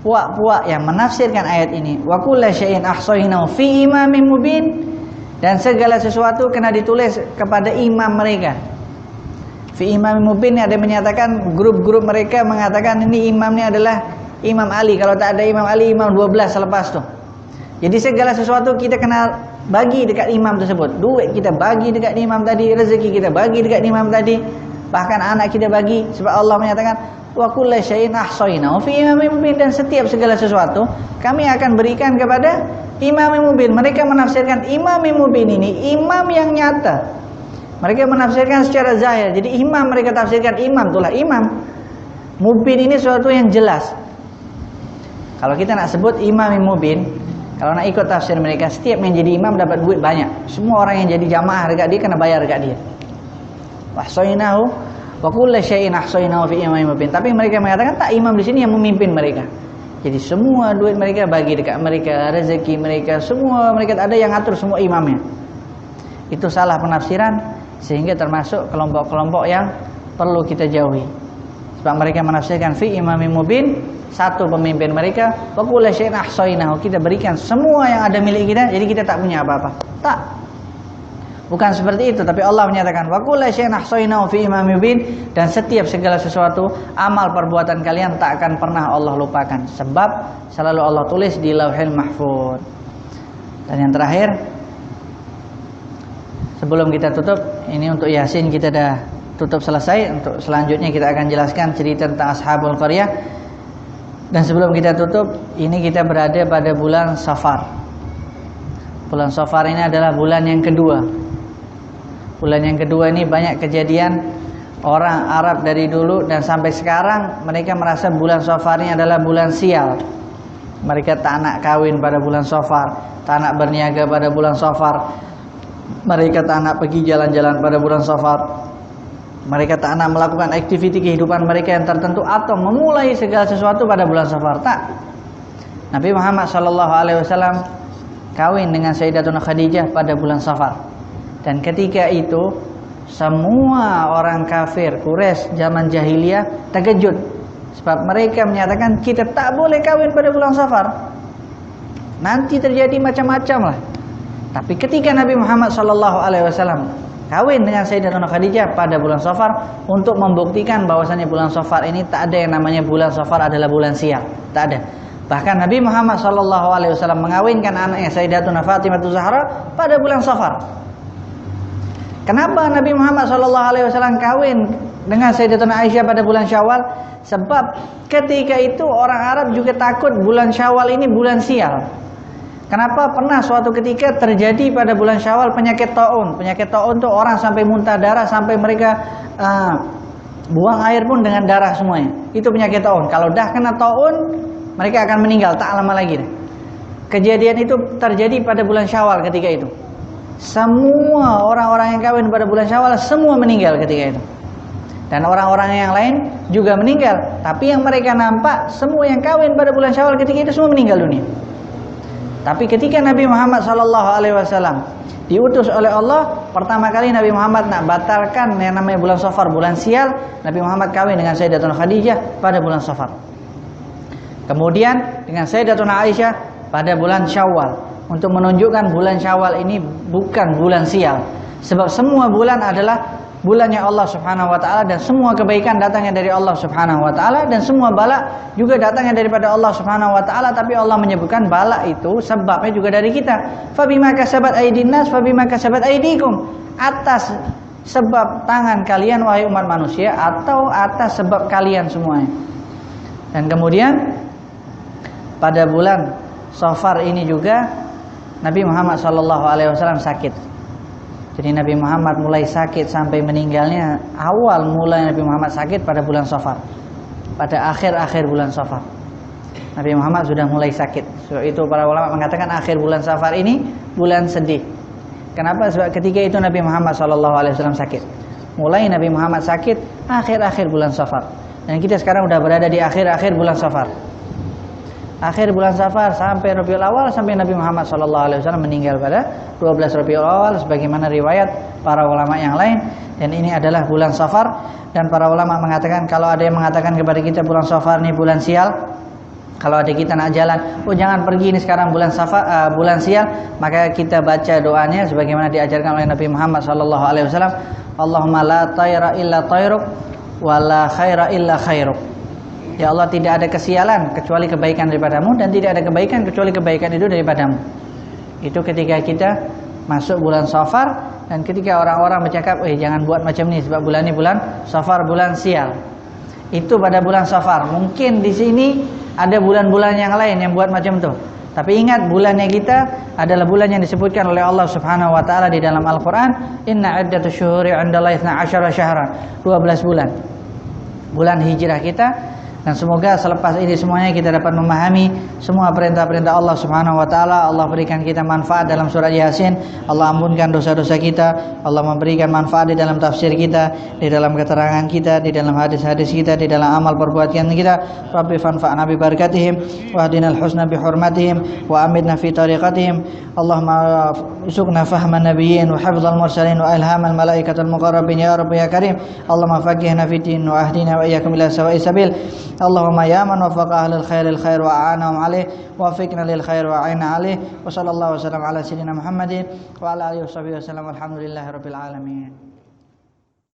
puak-puak yang menafsirkan ayat ini, wa kullu syai'in ahsainahu fi imamin mubin, dan segala sesuatu kena ditulis kepada imam mereka. Fi imam mubin, ada yang menyatakan, grup-grup mereka mengatakan ini imamnya adalah Imam Ali. Kalau tak ada Imam Ali, Imam 12 selepas tu. Jadi segala sesuatu kita kena bagi dekat imam tersebut. Duit kita bagi dekat imam tadi, rezeki kita bagi dekat imam tadi, bahkan anak kita bagi. Sebab Allah menyatakan wa kullu syai'in ahsainahu fi imamin mubin, dan setiap segala sesuatu kami akan berikan kepada Imam Mubin. Mereka menafsirkan Imam Mubin ini imam yang nyata. Mereka menafsirkan secara zahir. Jadi imam mereka tafsirkan imam, itulah imam. Mubin ini sesuatu yang jelas. Kalau kita nak sebut Imam Mubin, kalau nak ikut tafsir mereka, setiap yang jadi imam dapat duit banyak. Semua orang yang jadi jamaah dekat dia kena bayar dekat dia. Ahsainahu wa kullu syai'in ahsainahu fi imamin mubin. Tapi mereka mengatakan tak, imam di sini yang memimpin mereka. Jadi semua duit mereka bagi dekat mereka, rezeki mereka, semua mereka, tak ada yang atur, semua imamnya. Itu salah penafsiran, sehingga termasuk kelompok-kelompok yang perlu kita jauhi. Sebab mereka menafsirkan fi imamin mubin, satu pemimpin mereka, wa kullu syai'in ahsainahu, kita berikan semua yang ada milik kita, jadi kita tak punya apa-apa. Tak. Bukan seperti itu, tapi Allah menyatakan wa kullu syai'in ahsainahu fi imamin mubin, dan setiap segala sesuatu amal perbuatan kalian tak akan pernah Allah lupakan, sebab selalu Allah tulis di Lauhil Mahfuz. Dan yang terakhir, sebelum kita tutup, ini untuk Yasin kita dah tutup selesai. Untuk selanjutnya kita akan jelaskan cerita tentang Ashabul Qaryah. Dan sebelum kita tutup, ini kita berada pada bulan Safar. Bulan Safar ini adalah bulan yang kedua. Bulan yang kedua ini banyak kejadian. Orang Arab dari dulu dan sampai sekarang mereka merasa bulan Safar ini adalah bulan sial. Mereka tak nak kawin pada bulan Safar, tak nak berniaga pada bulan Safar. Mereka tak nak pergi jalan-jalan pada bulan Safar. Mereka tak nak melakukan aktiviti kehidupan mereka yang tertentu atau memulai segala sesuatu pada bulan Safar. Tak. Nabi Muhammad SAW kawin dengan Sayyidatuna Khadijah pada bulan Safar. Dan ketika itu semua orang kafir Quraisy zaman jahiliyah terkejut, sebab mereka menyatakan kita tak boleh kawin pada bulan Safar, nanti terjadi macam-macam lah. Tapi ketika Nabi Muhammad SAW kawin dengan Sayyidatuna Khadijah pada bulan Safar, untuk membuktikan bahwasannya bulan Safar ini tak ada yang namanya bulan Safar adalah bulan sial, tak ada. Bahkan Nabi Muhammad SAW mengawinkan anaknya Sayyidatuna Fatimah Zahra pada bulan Safar. Kenapa Nabi Muhammad SAW kawin dengan Sayyidatuna Aisyah pada bulan Syawal? Sebab ketika itu orang Arab juga takut bulan Syawal ini bulan sial. Kenapa? Pernah suatu ketika terjadi pada bulan Syawal penyakit taun. Penyakit taun itu orang sampai muntah darah, sampai mereka buang air pun dengan darah semuanya. Itu penyakit taun. Kalau dah kena taun, mereka akan meninggal tak lama lagi. Kejadian itu terjadi pada bulan Syawal ketika itu. Semua orang-orang yang kawin pada bulan Syawal semua meninggal ketika itu. Dan orang-orang yang lain juga meninggal. Tapi yang mereka nampak, semua yang kawin pada bulan Syawal ketika itu semua meninggal dunia. Tapi ketika Nabi Muhammad SAW diutus oleh Allah, pertama kali Nabi Muhammad nak batalkan yang namanya bulan Safar, bulan sial, Nabi Muhammad kawin dengan Sayyidatuna Khadijah pada bulan Safar. Kemudian dengan Sayyidatuna Aisyah pada bulan Syawal, untuk menunjukkan bulan Syawal ini bukan bulan sial. Sebab semua bulan adalah bulannya Allah Subhanahu wa taala, dan semua kebaikan datangnya dari Allah Subhanahu wa taala, dan semua bala juga datangnya daripada Allah Subhanahu wa taala. Tapi Allah menyebutkan bala itu sebabnya juga dari kita. Fabima kasabat aydin nas fabima kasabat aydikum, atas sebab tangan kalian wahai umat manusia, atau atas sebab kalian semuanya. Dan kemudian pada bulan Safar ini juga Nabi Muhammad SAW sakit. Jadi Nabi Muhammad mulai sakit sampai meninggalnya, awal mulai Nabi Muhammad sakit pada bulan Safar. Pada akhir-akhir bulan Safar Nabi Muhammad sudah mulai sakit. Sebab itu para ulama mengatakan akhir bulan Safar ini bulan sedih. Kenapa? Sebab ketika itu Nabi Muhammad SAW sakit. Mulai Nabi Muhammad sakit akhir-akhir bulan Safar. Dan kita sekarang sudah berada di akhir-akhir bulan Safar. Akhir bulan Safar sampai Rabiul Awal, sampai Nabi Muhammad SAW meninggal pada 12 Rabiul Awal sebagaimana riwayat para ulama yang lain. Dan ini adalah bulan Safar. Dan para ulama mengatakan, kalau ada yang mengatakan kepada kita bulan Safar ini bulan sial, kalau ada kita nak jalan, oh jangan pergi ini sekarang bulan Safar, bulan sial, maka kita baca doanya sebagaimana diajarkan oleh Nabi Muhammad SAW. Allahumma la tayra illa tayruk wa la khaira illa khairuk. Ya Allah, tidak ada kesialan kecuali kebaikan daripadamu, dan tidak ada kebaikan kecuali kebaikan itu daripadamu. Itu ketika kita masuk bulan Safar, dan ketika orang-orang bercakap, jangan buat macam ni sebab bulan ini bulan Safar, bulan sial. Itu pada bulan Safar. Mungkin di sini ada bulan-bulan yang lain yang buat macam tu. Tapi ingat, bulannya kita adalah bulan yang disebutkan oleh Allah Subhanahu wa taala di dalam Al-Qur'an, inna iddatash syuhuri 'indallahi 12 syahran. 12 bulan. Bulan hijrah kita. Dan semoga selepas ini semuanya kita dapat memahami semua perintah-perintah Allah Subhanahu wa taala. Allah berikan kita manfaat dalam surat Yasin. Allah ampunkan dosa-dosa kita. Allah memberikan manfaat di dalam tafsir kita, di dalam keterangan kita, di dalam hadis-hadis kita, di dalam amal perbuatan kita. Rabbi fanfa'na bi barakatihim wahdinal husna bi hurmatihim wa amidna fi tariqatihim. Allahumma suqna fahman nabiyyin wa hifdzal mursalin wa ilhamal malaikatil muqarrabin ya rabbi ya karim. Allahumma faqihna fi din wa ahdina wa iyyakum ila sawa'is sabil. Allahumma ya man wafaqa ahlal khairil khair wa a'anahum alaih wa wafiqna lil khair wa a'inna alaih wa sallallahu wa sallam ala sayyidina Muhammadin wa ala alihi wa sahbihi wa sallam walhamdulillahi rabbil alamin.